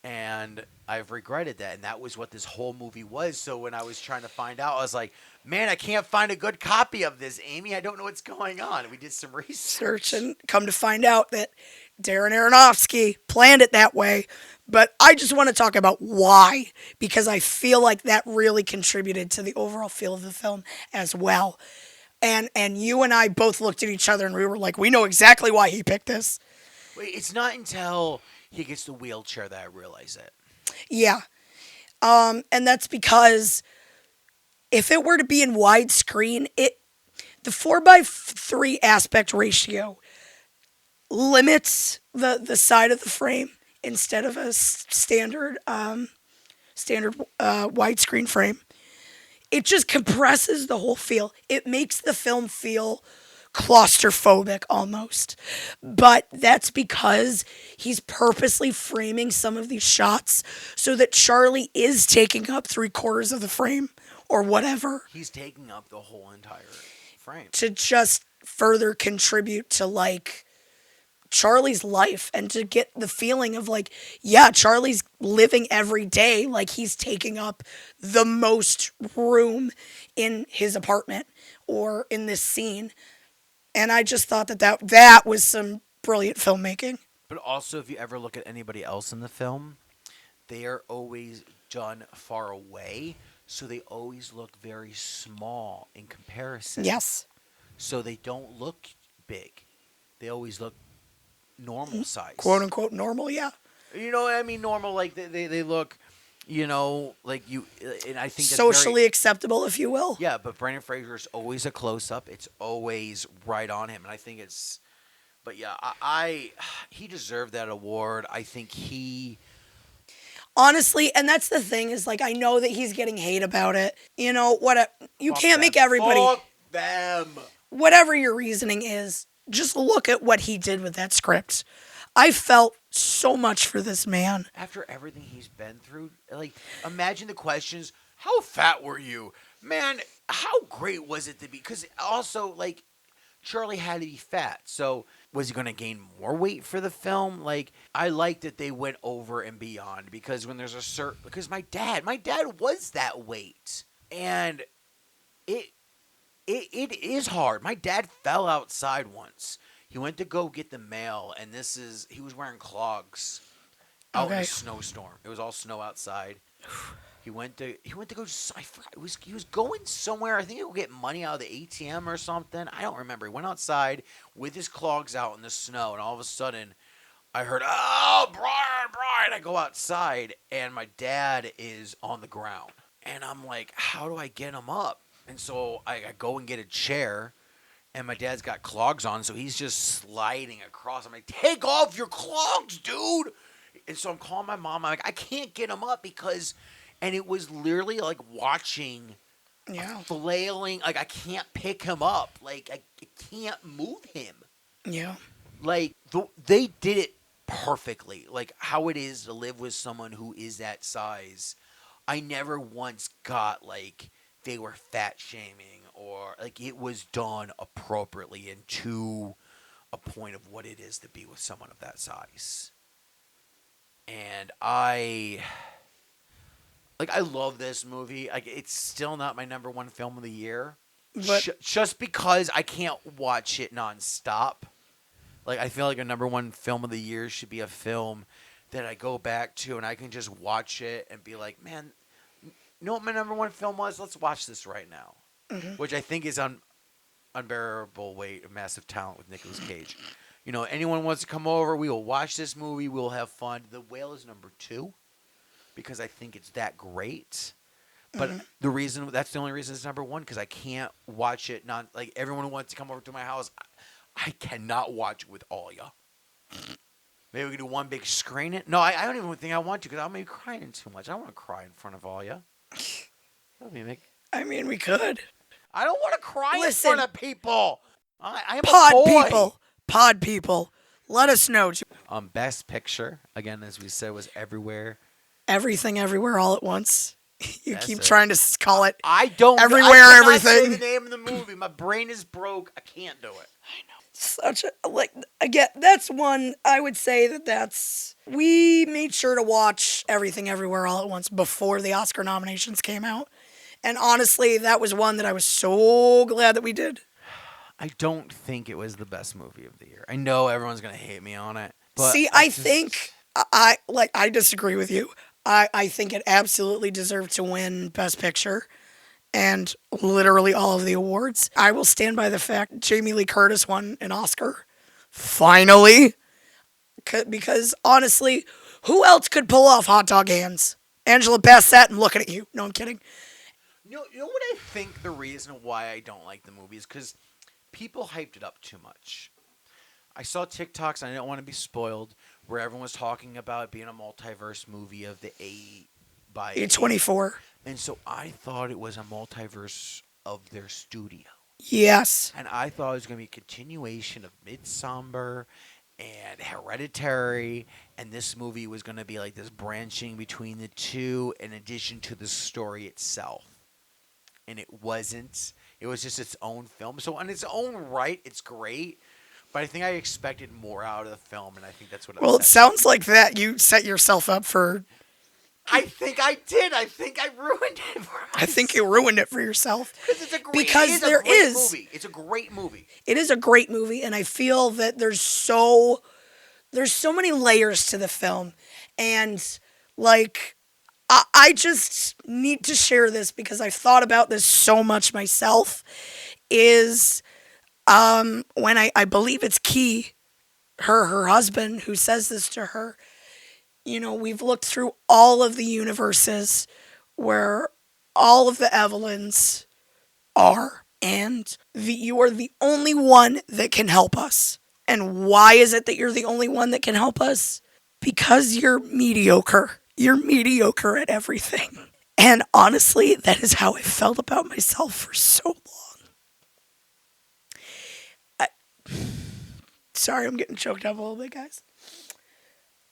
And I've regretted that, and that was what this whole movie was. So when I was trying to find out, I was like, man, I can't find a good copy of this, Amy. I don't know what's going on. And we did some research. Search and come to find out that Darren Aronofsky planned it that way. But I just want to talk about why, because I feel like that really contributed to the overall feel of the film as well. And you and I both looked at each other and we were like, we know exactly why he picked this. Wait, it's not until he gets the wheelchair that I realize it. Yeah. And that's because if it were to be in widescreen, the 4:3 aspect ratio limits the side of the frame instead of a standard widescreen frame. It just compresses the whole feel. It makes the film feel claustrophobic almost. But that's because he's purposely framing some of these shots so that Charlie is taking up 3/4 of the frame or whatever He's taking up the whole entire frame. to just further contribute to like Charlie's life and to get the feeling of like, yeah, Charlie's living every day like he's taking up the most room in his apartment or in this scene. And I just thought that was some brilliant filmmaking. But also, if you ever look at anybody else in the film, they are always done far away, so they always look very small in comparison. Yes. So they don't look big. They always look normal size. Quote unquote normal, yeah. You know what I mean? Normal, like they look, like you. And I think that's Socially acceptable, if you will. Yeah, but Brendan Fraser is always a close up. It's always right on him, and I think it's. But yeah, he deserved that award. I think he. Honestly, and that's the thing is like I know that he's getting hate about it. You know what? You Fuck can't them. make everybody. Fuck them. Whatever your reasoning is, just look at what he did with that script. I felt so much for this man. After everything he's been through, like imagine the questions. How fat were you, man? How great was it to be? Because also like Charlie had to be fat, so was he going to gain more weight for the film? Like I like that they went over and beyond because when there's a certain because my dad was that weight, and it is hard. My dad fell outside once. He went to go get the mail, and he was wearing clogs out in a snowstorm. It was all snow outside. He went to go. I forgot. He was going somewhere. I think he would get money out of the ATM or something. I don't remember. He went outside with his clogs out in the snow, and all of a sudden, I heard, "Oh, Brian!" I go outside, and my dad is on the ground, and I'm like, "How do I get him up?" And so I go and get a chair, and my dad's got clogs on, so he's just sliding across. I'm like, take off your clogs, dude! And so I'm calling my mom. I'm like, I can't get him up because... And it was literally like watching, flailing. Like, I can't pick him up. Like, I can't move him. Yeah. Like, they did it perfectly. Like, how it is to live with someone who is that size. I never once got, like... they were fat shaming or like it was done appropriately and to a point of what it is to be with someone of that size. And I love this movie. Like it's still not my number one film of the year, But just because I can't watch it nonstop. Like I feel like a number one film of the year should be a film that I go back to and I can just watch it and be like, man, you know what my number one film was? Let's watch this right now. Which I think is unbearable weight of massive talent with Nicolas Cage. You know, anyone wants to come over, we will watch this movie. We will have fun. The Whale is number 2 because I think it's that great. But that's the only reason it's number 1 because I can't watch it. Not like everyone who wants to come over to my house. I cannot watch it with all y'all. Maybe we can do one big screen it. No, I don't even think I want to because I'll be crying too much. I don't want to cry in front of all y'all. I mean, we could. I don't want to cry Listen. in front of people. I am a boy. Pod people, let us know. Best Picture, again, as we said, was Everywhere. Everything, Everywhere, All at Once. You That's keep it. trying to call it. I don't Everywhere, I cannot everything. Say the name of the movie. My brain is broke. I can't do it. Again, that's one, I would say that's, we made sure to watch Everything, Everywhere, All at Once before the Oscar nominations came out. And honestly, that was one that I was so glad that we did. I don't think it was the best movie of the year. I know everyone's gonna hate me on it. But See, I think I disagree with you. I think it absolutely deserved to win Best Picture and literally all of the awards. I will stand by the fact Jamie Lee Curtis won an Oscar. Finally. Because honestly, who else could pull off Hot Dog Hands? Angela Bassett, I'm looking at you. No, I'm kidding. You know what I think the reason why I don't like the movie is because people hyped it up too much. I saw TikToks, and I don't want to be spoiled, where everyone was talking about it being a multiverse movie of the A24. And so I thought it was a multiverse of their studio. Yes. And I thought it was going to be a continuation of Midsommar and Hereditary, and this movie was going to be like this branching between the two in addition to the story itself. And it wasn't. It was just its own film. So on its own right, it's great. But I think I expected more out of the film, and I think that's what. Well, it sounds like that you set yourself up for. I think I did. I think I ruined it for myself. I think you ruined it for yourself. Because it's a great. Because it is there a great is. movie. It's a great movie. It is a great movie, and I feel that there's so many layers to the film, and like I just need to share this because I've thought about this so much myself. Is when I believe it's Key, her husband, who says this to her. You know, we've looked through all of the universes where all of the Evelyns are, and you are the only one that can help us. And why is it that you're the only one that can help us? Because you're mediocre. You're mediocre at everything. And honestly, that is how I felt about myself for so long. Sorry, I'm getting choked up a little bit, guys.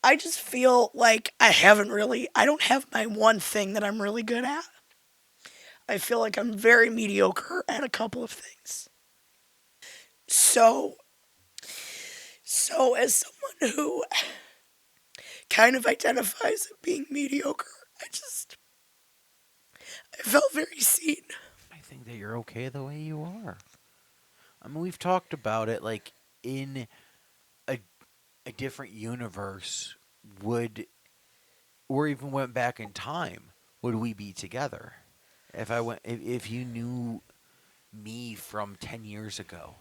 I just feel like I don't have my one thing that I'm really good at. I feel like I'm very mediocre at a couple of things. So as someone who kind of identifies as being mediocre, I felt very seen. I think that you're okay the way you are. I mean, we've talked about it, like, in a different universe, or even went back in time, would we be together? If you knew me from 10 years ago,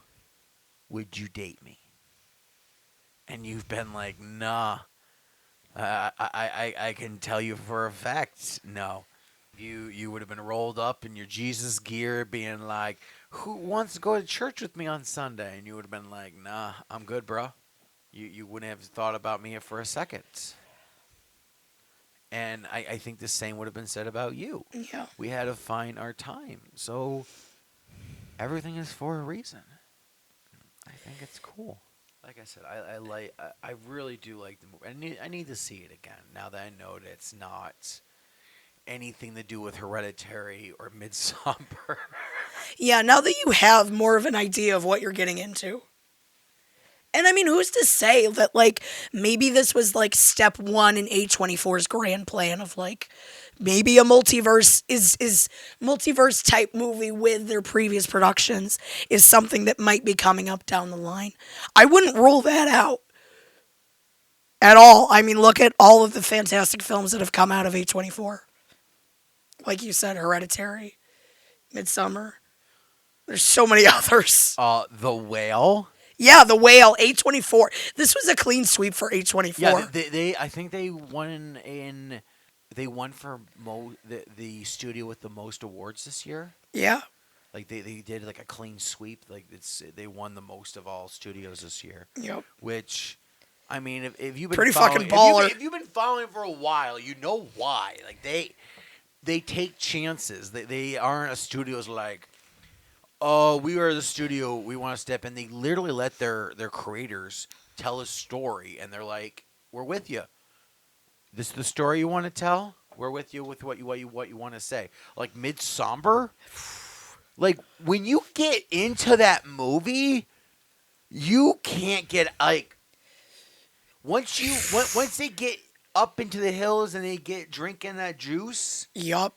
would you date me? And you've been like, nah. I can tell you for a fact, no. You would have been rolled up in your Jesus gear, being like, who wants to go to church with me on Sunday? And you would have been like, nah, I'm good, bro. You wouldn't have thought about me for a second. And I think the same would have been said about you. Yeah. We had to find our time. So everything is for a reason. I think it's cool. Like I said, I really do like the movie. I need to see it again now that I know that it's not anything to do with Hereditary or Midsommar. Yeah, now that you have more of an idea of what you're getting into. And I mean, who's to say that, like, maybe this was, like, step one in A24's grand plan of, like, maybe a multiverse is multiverse type movie with their previous productions is something that might be coming up down the line. I wouldn't rule that out. at all. I mean, look at all of the fantastic films that have come out of A24. Like you said, Hereditary, Midsummer. There's so many others. The Whale. Yeah, The Whale, A24. This was a clean sweep for A24. Yeah, they I think they won for the studio with the most awards this year. Yeah. Like they did like a clean sweep. Like they won the most of all studios this year. Yep. Which, I mean, if you've been Pretty following, fucking baller. if you've been following for a while, you know why. Like they take chances. They aren't a studio's like, oh, we are the studio. We want to step in. They literally let their creators tell a story, and they're like, we're with you. This is the story you want to tell. We're with you with what you want to say. Like Midsomber. Like when you get into that movie, you can't get like once they get up into the hills and they get drinking that juice. Yup.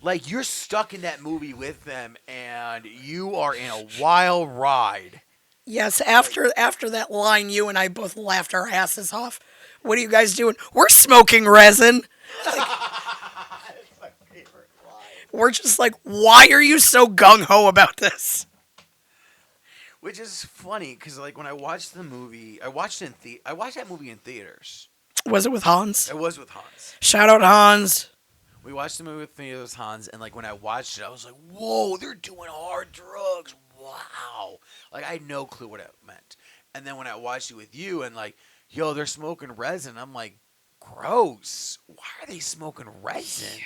Like you're stuck in that movie with them, and you are in a wild ride. Yes, after that line, you and I both laughed our asses off. What are you guys doing? We're smoking resin. We're just like, why are you so gung-ho about this? Which is funny because like when I watched the movie, I watched that movie in theaters. Was it with Hans? It was with Hans. Shout out Hans. We watched the movie with Hans, and like when I watched it, I was like, "Whoa, they're doing hard drugs! Wow!" Like I had no clue what it meant. And then when I watched it with you, and like, yo, they're smoking resin. I'm like, gross. Why are they smoking resin?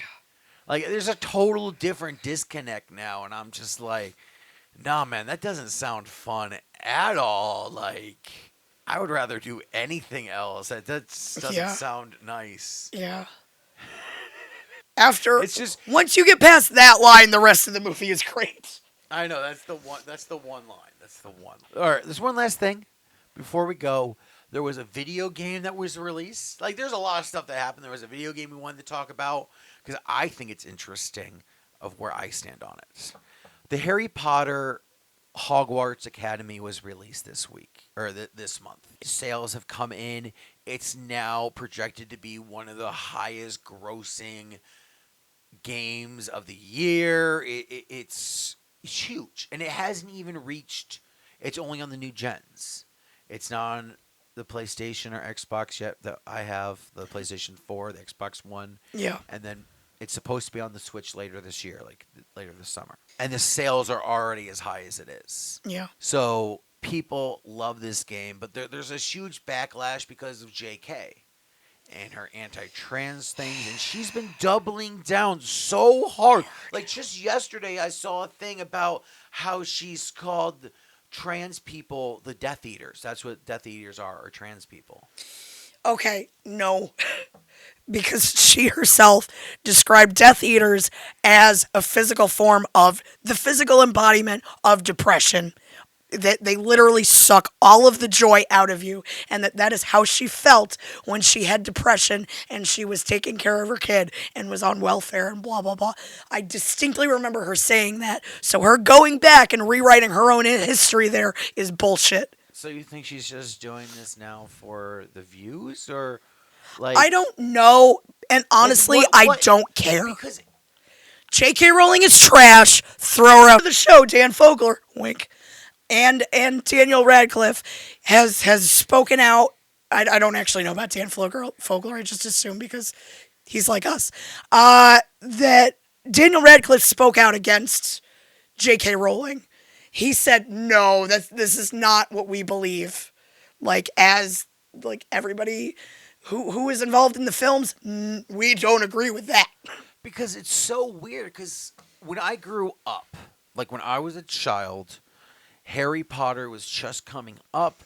Like, there's a total different disconnect now, and I'm just like, nah, man, that doesn't sound fun at all. Like, I would rather do anything else. That doesn't sound nice. Yeah. After It's just once you get past that line, the rest of the movie is great. I know that's the one line. That's the one. All right, there's one last thing before we go. There was a video game that was released. Like, there's a lot of stuff that happened. There was a video game we wanted to talk about because I think it's interesting of where I stand on it. The Harry Potter Hogwarts Academy was released this week or this month. Sales have come in. It's now projected to be one of the highest grossing games of the year. It's huge, and it hasn't even reached. It's only on the new gens. It's not on the PlayStation or Xbox yet. That I have the PlayStation 4, the Xbox One. Yeah. And then it's supposed to be on the Switch later this year, like later this summer. And the sales are already as high as it is. Yeah. So people love this game, but there's a huge backlash because of JK and her anti-trans things, and she's been doubling down so hard. Like just yesterday, I saw a thing about how she's called trans people the Death Eaters. That's what Death Eaters are trans people. Okay, no. Because she herself described Death Eaters as a physical form of the physical embodiment of depression. That they literally suck all of the joy out of you, and that is how she felt when she had depression and she was taking care of her kid and was on welfare and blah, blah, blah. I distinctly remember her saying that, so her going back and rewriting her own history there is bullshit. So you think she's just doing this now for the views, or like I don't know, and honestly, I don't care. Because J.K. Rowling is trash. Throw her out of the show, Dan Fogler. Wink. And Daniel Radcliffe has spoken out. I don't actually know about Dan Fogler. I just assume because he's like us. That Daniel Radcliffe spoke out against J.K. Rowling. He said, no, this is not what we believe. Like, as like everybody who is involved in the films, we don't agree with that. Because it's so weird, because when I grew up, like when I was a child, Harry Potter was just coming up.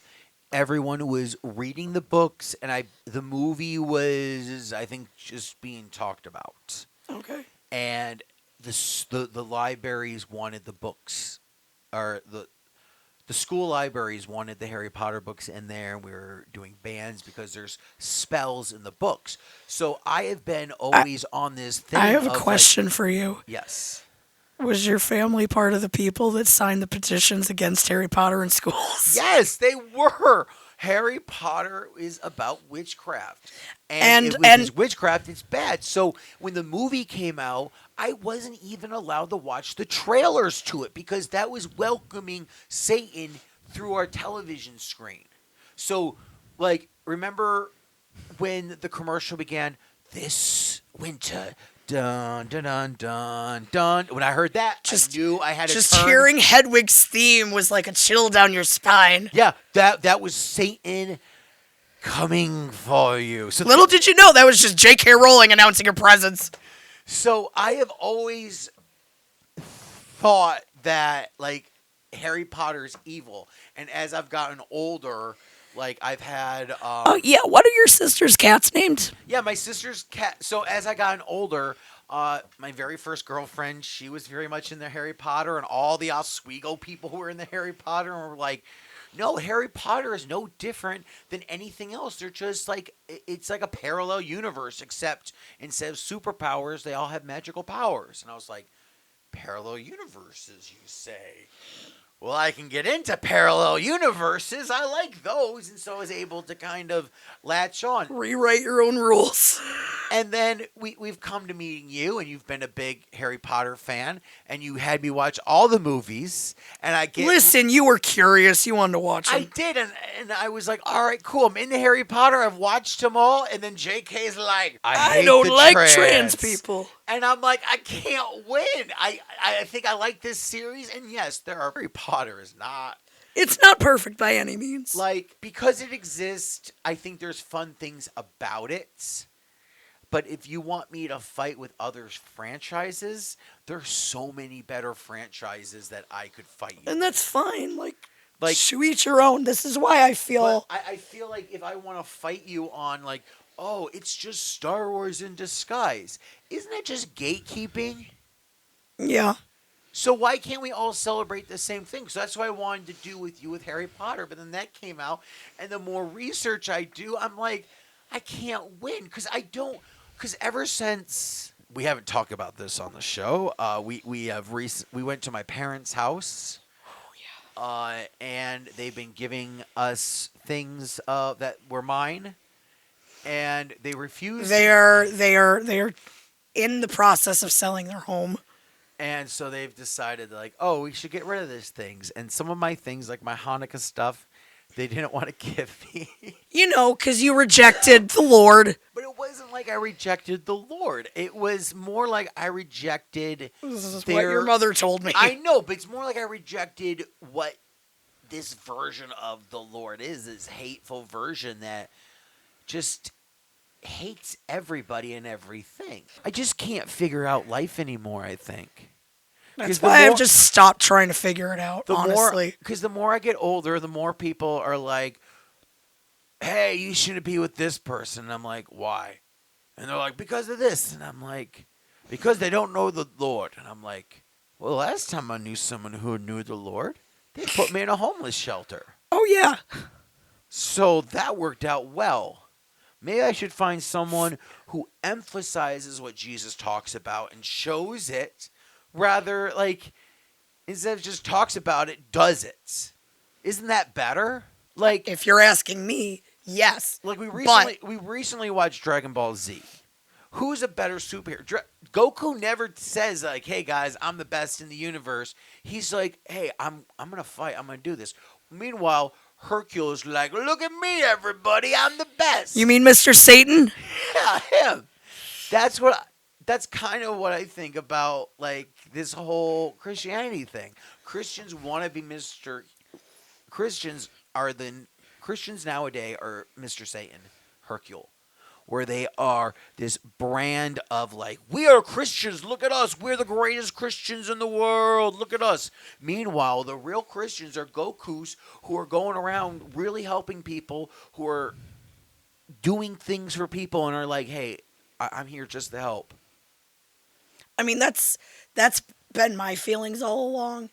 Everyone was reading the books, and the movie was, I think, just being talked about. Okay. And the libraries wanted the books, or the school libraries wanted the Harry Potter books in there, and we were doing bans because there's spells in the books. So I have been always on this thing. I have a question for you. Yes. Was your family part of the people that signed the petitions against Harry Potter in schools? Yes, they were. Harry Potter is about witchcraft. And- With and- his witchcraft, it's bad. So when the movie came out, I wasn't even allowed to watch the trailers to it because that was welcoming Satan through our television screen. So, like, remember when the commercial began, this winter, dun, dun, dun, dun, dun. When I heard that, I knew I had to Just turn. hearing Hedwig's theme was like a chill down your spine. Yeah, that was Satan coming for you. So Little did you know that was just J.K. Rowling announcing her presence. So I have always thought that like Harry Potter is evil, and as I've gotten older, like I've had Oh yeah, what are your sister's cats named? yeah, my sister's cat. So as I gotten older, my very first girlfriend, she was very much in the Harry Potter, and all the Oswego people who were in the Harry Potter were like, no, Harry Potter is no different than anything else. They're just like, it's like a parallel universe, except instead of superpowers, they all have magical powers. And I was like, parallel universes, you say? Well, I can get into parallel universes. I like those. And so I was able to kind of latch on. Rewrite your own rules. And then we've come to meeting you, and you've been a big Harry Potter fan, and you had me watch all the movies. And I get Listen, you were curious. You wanted to watch I them. did, and I was like, all right, cool. I'm into Harry Potter. I've watched them all. And then JK's like, I hate don't the like trans people. And I'm like, I can't win. I think I like this series. And yes, there are Harry Potter is not. It's not perfect by any means. Like, because it exists, I think there's fun things about it. But if you want me to fight with other franchises, there's so many better franchises that I could fight you. And that's fine. Like Like- to each your own. This is why I feel But I feel like if I want to fight you on like, oh, it's just Star Wars in disguise, isn't that just gatekeeping? yeah. So why can't we all celebrate the same thing? So that's what I wanted to do with you with Harry Potter. But then that came out, and the more research I do, I'm like, I can't win because I don't. Because ever since we haven't talked about this on the show, we went to my parents' house. And they've been giving us things that were mine, and they refused. They are in the process of selling their home. And so they've decided, like, oh, we should get rid of these things. And some of my things, like my Hanukkah stuff, they didn't want to give me. You know, because you rejected the Lord. But it wasn't like I rejected the Lord. It was more like I rejected This is what your mother told me. I know, but it's more like I rejected what this version of the Lord is, this hateful version that just hates everybody and everything. I just can't figure out life anymore, I think. That's 'Cause the why I've more- just stopped trying to figure it out, honestly. Because the more I get older, the more people are like, hey, you shouldn't be with this person. And I'm like, why? And they're like, because of this. And I'm like, because they don't know the Lord. And I'm like, well, last time I knew someone who knew the Lord, they put me in a homeless shelter. Oh, yeah. So that worked out well. Maybe I should find someone who emphasizes what Jesus talks about and shows it, rather like instead of just talks about it, does it. Isn't that better? Like If you're asking me, yes. like we But- recently watched Dragon Ball Z. Who's a better superhero? Goku never says like, "Hey guys, I'm the best in the universe." He's like, "Hey, I'm gonna fight. I'm gonna do this." Meanwhile, Hercules like, "Look at me, everybody. I'm the best." You mean Mr. Satan? Yeah, him. That's kind of what I think about like this whole Christianity thing. Christians want to be Mr. Christians nowadays are Mr. Satan, Hercule, where they are this brand of like, we are Christians. Look at us. We're the greatest Christians in the world. Look at us. Meanwhile, the real Christians are Gokus who are going around really helping people, who are doing things for people and are like, hey, I'm here just to help. I mean, that's been my feelings all along,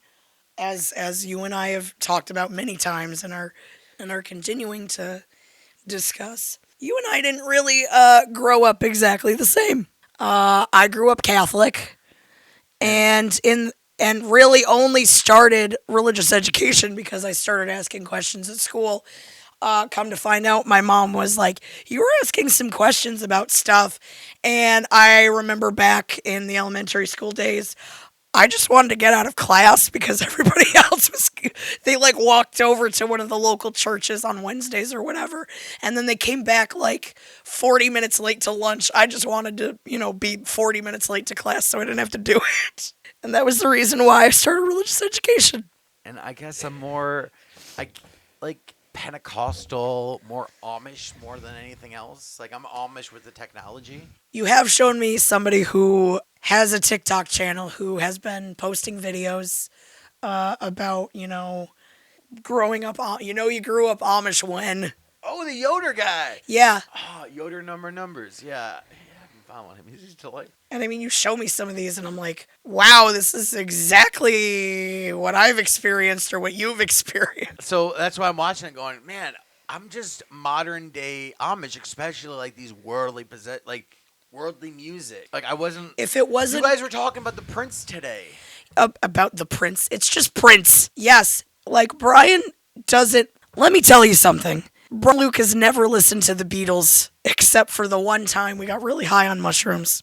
as you and I have talked about many times and are continuing to discuss. You and I didn't really grow up exactly the same. I grew up Catholic, and really only started religious education because I started asking questions at school. Come to find out, my mom was like, "You were asking some questions about stuff." And I remember back in the elementary school days, I just wanted to get out of class because everybody else was, they like walked over to one of the local churches on Wednesdays or whatever. And then they came back like 40 minutes late to lunch. I just wanted to, be 40 minutes late to class so I didn't have to do it. And that was the reason why I started religious education. And I guess I'm more, like Pentecostal, more Amish more than anything else. Like I'm Amish with the technology. You have shown me somebody who has a TikTok channel who has been posting videos about, growing up. You grew up Amish when. Oh, the Yoder guy. Yeah. Oh, Yoder numbers. Yeah. I haven't found one. He's delightful. And I mean, you show me some of these, and I'm like, wow, this is exactly what I've experienced or what you've experienced. So that's why I'm watching it going, man, I'm just modern day Amish, especially like these worldly music. Like I wasn't. If it wasn't You guys were talking about the Prince today. about the Prince, it's just Prince. Yes, like Brian doesn't. Let me tell you something. Luke has never listened to the Beatles except for the one time we got really high on mushrooms,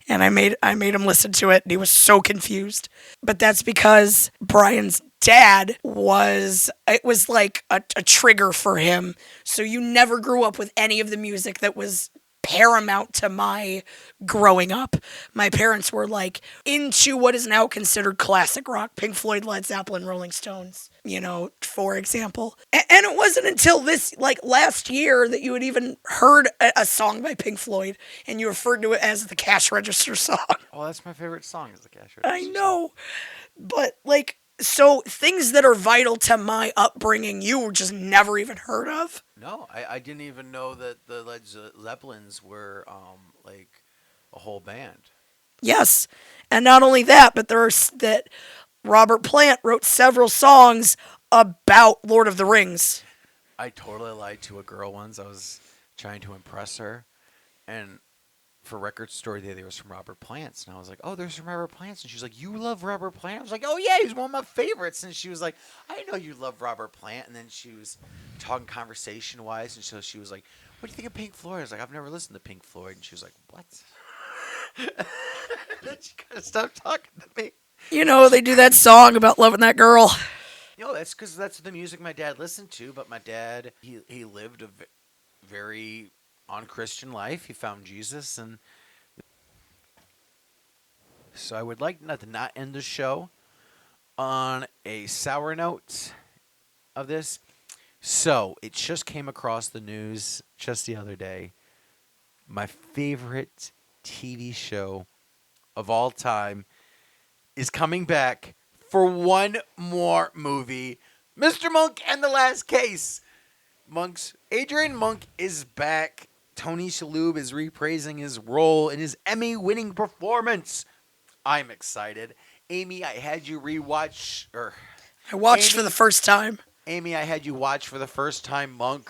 and I made him listen to it, and he was so confused. But that's because Brian's dad was like a trigger for him. So you never grew up with any of the music that was paramount to my growing up. My parents were like into what is now considered classic rock, Pink Floyd, Led Zeppelin, Rolling Stones, for example. And it wasn't until this, like last year, that you had even heard a song by Pink Floyd, and you referred to it as the Cash Register song. Oh, that's my favorite song is the Cash Register. I know, but like, so things that are vital to my upbringing, you just never even heard of. No, I didn't even know that the Led Zeppelins were like a whole band. Yes, and not only that, but that Robert Plant wrote several songs about Lord of the Rings. I totally lied to a girl once. I was trying to impress her, and for Record Store Day, there was from Robert Plant's, and I was like, "Oh, there's from Robert Plant's," and she's like, "You love Robert Plant?" I was like, "Oh yeah, he's one of my favorites." And she was like, "I know you love Robert Plant," and then she was talking conversation wise, and so she was like, "What do you think of Pink Floyd?" I was like, "I've never listened to Pink Floyd," and she was like, "What?" Then she kind of stopped talking to me. They do that song about loving that girl. That's because that's the music my dad listened to. But my dad, he lived a very on-Christian life. He found Jesus, and so I would like to not end the show on a sour note of this. So it just came across the news just the other day. My favorite TV show of all time is coming back for one more movie. Mr. Monk and the Last Case. Adrian Monk is back. Tony Shalhoub is reprising his role in his Emmy-winning performance. I'm excited. Amy, I had you rewatch, I watched for the first time. Amy, I had you watch for the first time Monk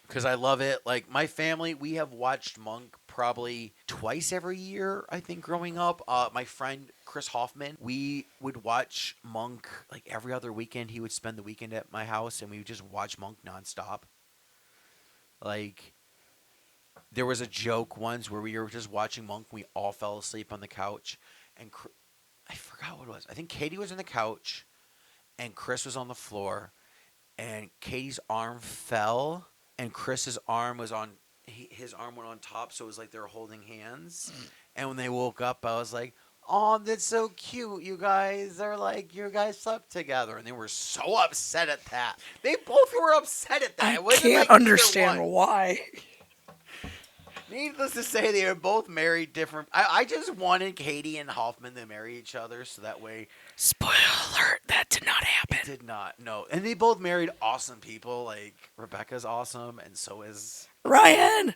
because I love it. Like my family, we have watched Monk probably twice every year, I think, growing up. My friend Chris Hoffman, we would watch Monk like every other weekend. He would spend the weekend at my house, and we would just watch Monk nonstop. Like, there was a joke once where we were just watching Monk. We all fell asleep on the couch, and I forgot what it was. I think Katie was on the couch, and Chris was on the floor, and Katie's arm fell, and Chris's arm was on. His arm went on top, so it was like they were holding hands. And when they woke up, I was like, "Oh, that's so cute. You guys slept together." And they were so upset at that. They both were upset at that. I can't understand why. Needless to say, they were both married different. I just wanted Katie and Hoffman to marry each other, so that way. Spoiler alert, that did not happen. It did not, no. And they both married awesome people. Like, Rebecca's awesome, and so is Ryan.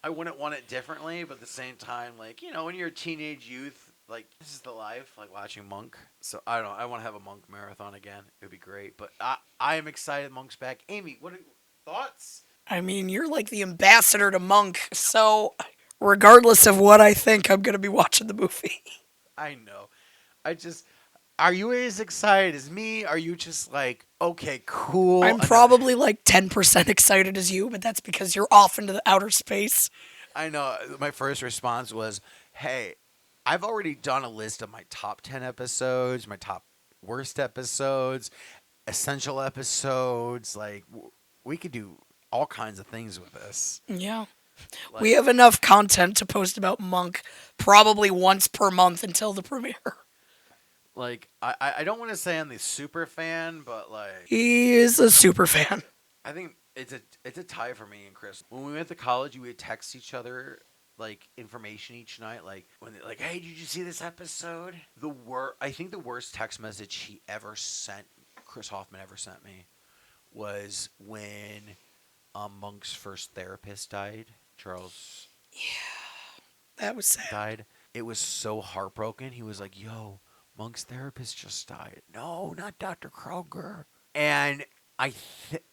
I wouldn't want it differently, but at the same time, like, when you're a teenage youth, like, this is the life, like watching Monk. So, I don't know. I want to have a Monk marathon again. It would be great. But I am excited Monk's back. Amy, what are thoughts? I mean, you're like the ambassador to Monk, so regardless of what I think, I'm going to be watching the movie. I know. Are you as excited as me? Are you just like, okay, cool? I'm probably like 10% excited as you, but that's because you're off into the outer space. I know. My first response was, hey, I've already done a list of my top 10 episodes, my top worst episodes, essential episodes. Like, we could do all kinds of things with this. Yeah. Like, We have enough content to post about Monk probably once per month until the premiere. I don't want to say I'm the super fan, but like, He is a super fan. I think it's a tie for me and Chris. When we went to college, we would text each other like information each night. Like when they like, hey, did you see this episode? I think the worst text message he ever sent, Chris Hoffman ever sent me, was when Monk's first therapist died. Charles That was sad. died. It was so heartbroken. He was like, yo, Monk's therapist just died. No, not Dr. Kroger. And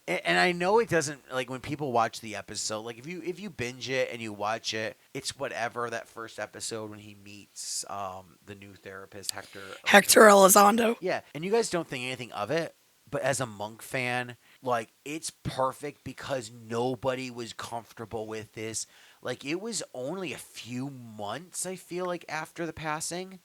and I know it doesn't, like, when people watch the episode, like if you binge it and you watch it, it's whatever that first episode when he meets the new therapist Hector Elizondo. Yeah, and you guys don't think anything of it, but as a Monk fan, like, it's perfect because nobody was comfortable with this. Like, it was only a few months, I feel like, after the passing.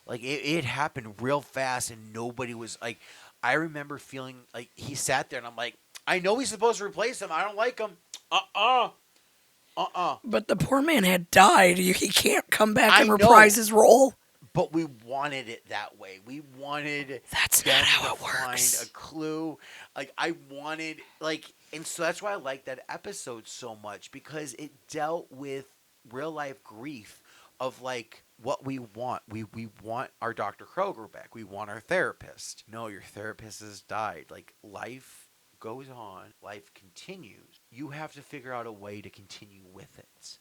Like, it happened real fast, and nobody was, like, I remember feeling, like, he sat there, and I'm like, I know he's supposed to replace him. I don't like him. But the poor man had died. He can't come back I and know. reprise his role. But we wanted it that way. We wanted That's them not how to it works. find a clue. Like, I wanted, like, and so that's why I like that episode so much, because it dealt with real life grief of, like, what we want. We want our Dr. Kroger back. We want our therapist. No, your therapist has died. Like, life goes on. Life continues. You have to figure out a way to continue with it.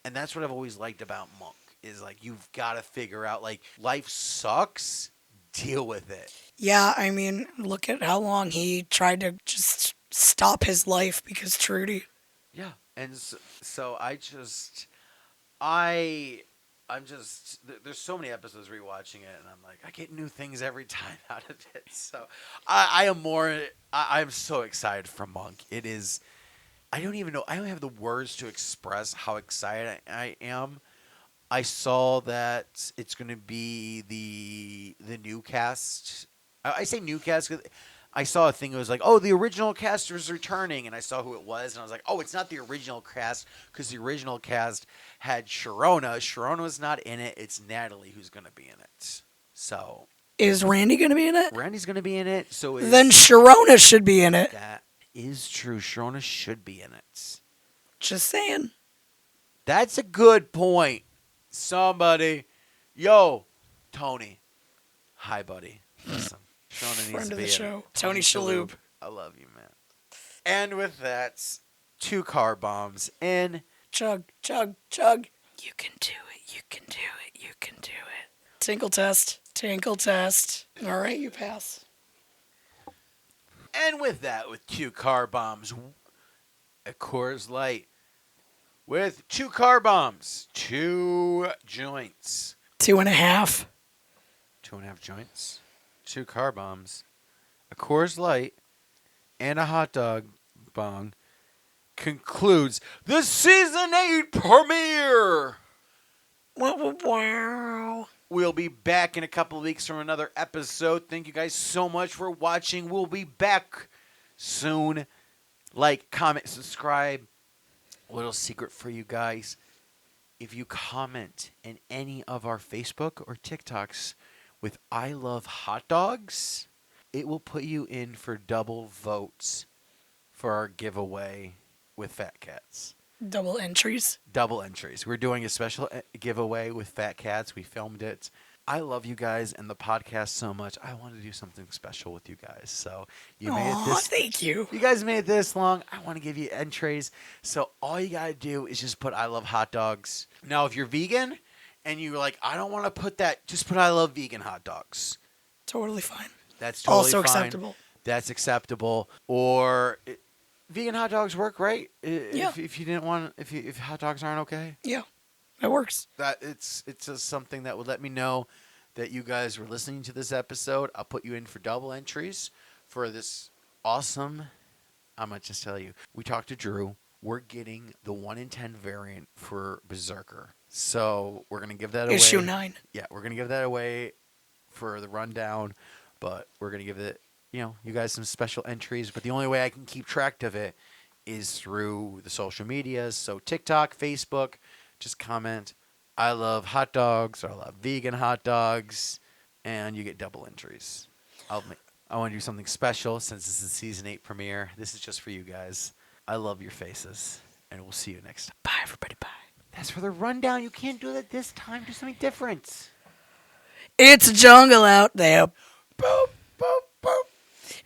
And that's what I've always liked about Monk. Is like, you've got to figure out, like, life sucks, deal with it. Yeah, I mean, look at how long he tried to just stop his life because Trudy. Yeah. And so there's so many episodes rewatching it, and I'm like, I get new things every time out of it. So I'm so excited for Monk. It is, I don't even know, I don't have the words to express how excited I am. I saw that it's going to be the new cast. I say new cast 'cause I saw a thing that was like, oh, the original cast is returning, and I saw who it was, and I was like, oh, it's not the original cast, because the original cast had Sharona. Sharona's not in it. It's Natalie who's going to be in it. So Is Randy going to be in it? Randy's going to be in it. So Then Sharona should be in it. that is true. Sharona should be in it. Just saying. That's a good point. Somebody, yo, Tony, hi, buddy. Listen, Shona needs Friend to of be the in show, it. Tony Shalhoub. I love you, man. And with that, 2 car bombs in. Chug, chug, chug. You can do it. You can do it. You can do it. Tinkle test. Tinkle test. All right, you pass. And with that, with 2 car bombs, a Coors Light. With 2 car bombs, 2 joints. 2.5. 2.5 joints, 2 car bombs, a Coors Light, and a hot dog bong concludes the season 8 premiere. Wow. We'll be back in a couple of weeks from another episode. Thank you guys so much for watching. We'll be back soon. Like, comment, subscribe. A little secret for you guys. If you comment in any of our Facebook or TikToks with I love hot dogs, it will put you in for double votes for our giveaway with Fat Cats. Double entries. Double entries. We're doing a special giveaway with Fat Cats. We filmed it. I love you guys and the podcast so much. I want to do something special with you guys. So you made it this. Thank you. You guys made it this long. I want to give you entries. So all you gotta do is just put I love hot dogs. Now, if you're vegan and you're like, I don't want to put that, just put I love vegan hot dogs. Totally fine. That's totally Also fine. acceptable. That's acceptable. Or vegan hot dogs work, right? Yeah. If you didn't want, if hot dogs aren't okay. Yeah, that works. That it's just something that would let me know that you guys were listening to this episode. I'll put you in for double entries for this awesome. I'm going to just tell you. We talked to Drew. We're getting the 1 in 10 variant for Berserker. So we're going to give that away. Issue 9. Yeah, we're going to give that away for the rundown. But we're going to give it, you guys some special entries. But the only way I can keep track of it is through the social medias. So TikTok, Facebook, just comment, I love hot dogs, or I love vegan hot dogs, and you get double entries. I want to do something special since this is season 8 premiere. This is just for you guys. I love your faces, and we'll see you next time. Bye, everybody. Bye. That's for the rundown. You can't do that this time. Do something different. It's a jungle out there. Boop, boop, boop.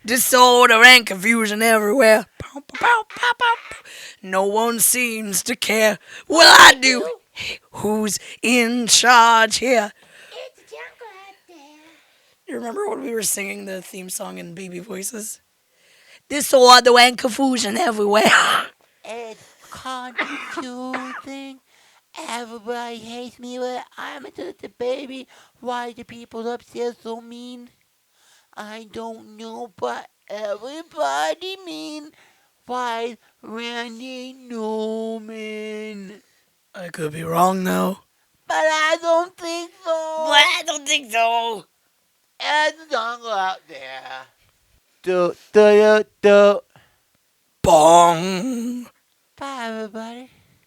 Disorder and confusion everywhere. Bow, bow, bow, bow, bow. No one seems to care. Well, I do. Who's in charge here? It's a jungle out there. You remember when we were singing the theme song in baby voices? Disorder and confusion everywhere. It's confusing. Everybody hates me, but I'm just a baby. Why do people upstairs so mean? I don't know, but everybody mean. Why Randy Newman? I could be wrong, though. But I don't think so. I don't think so. It's a jungle out there. Do. Bong. Bye, everybody.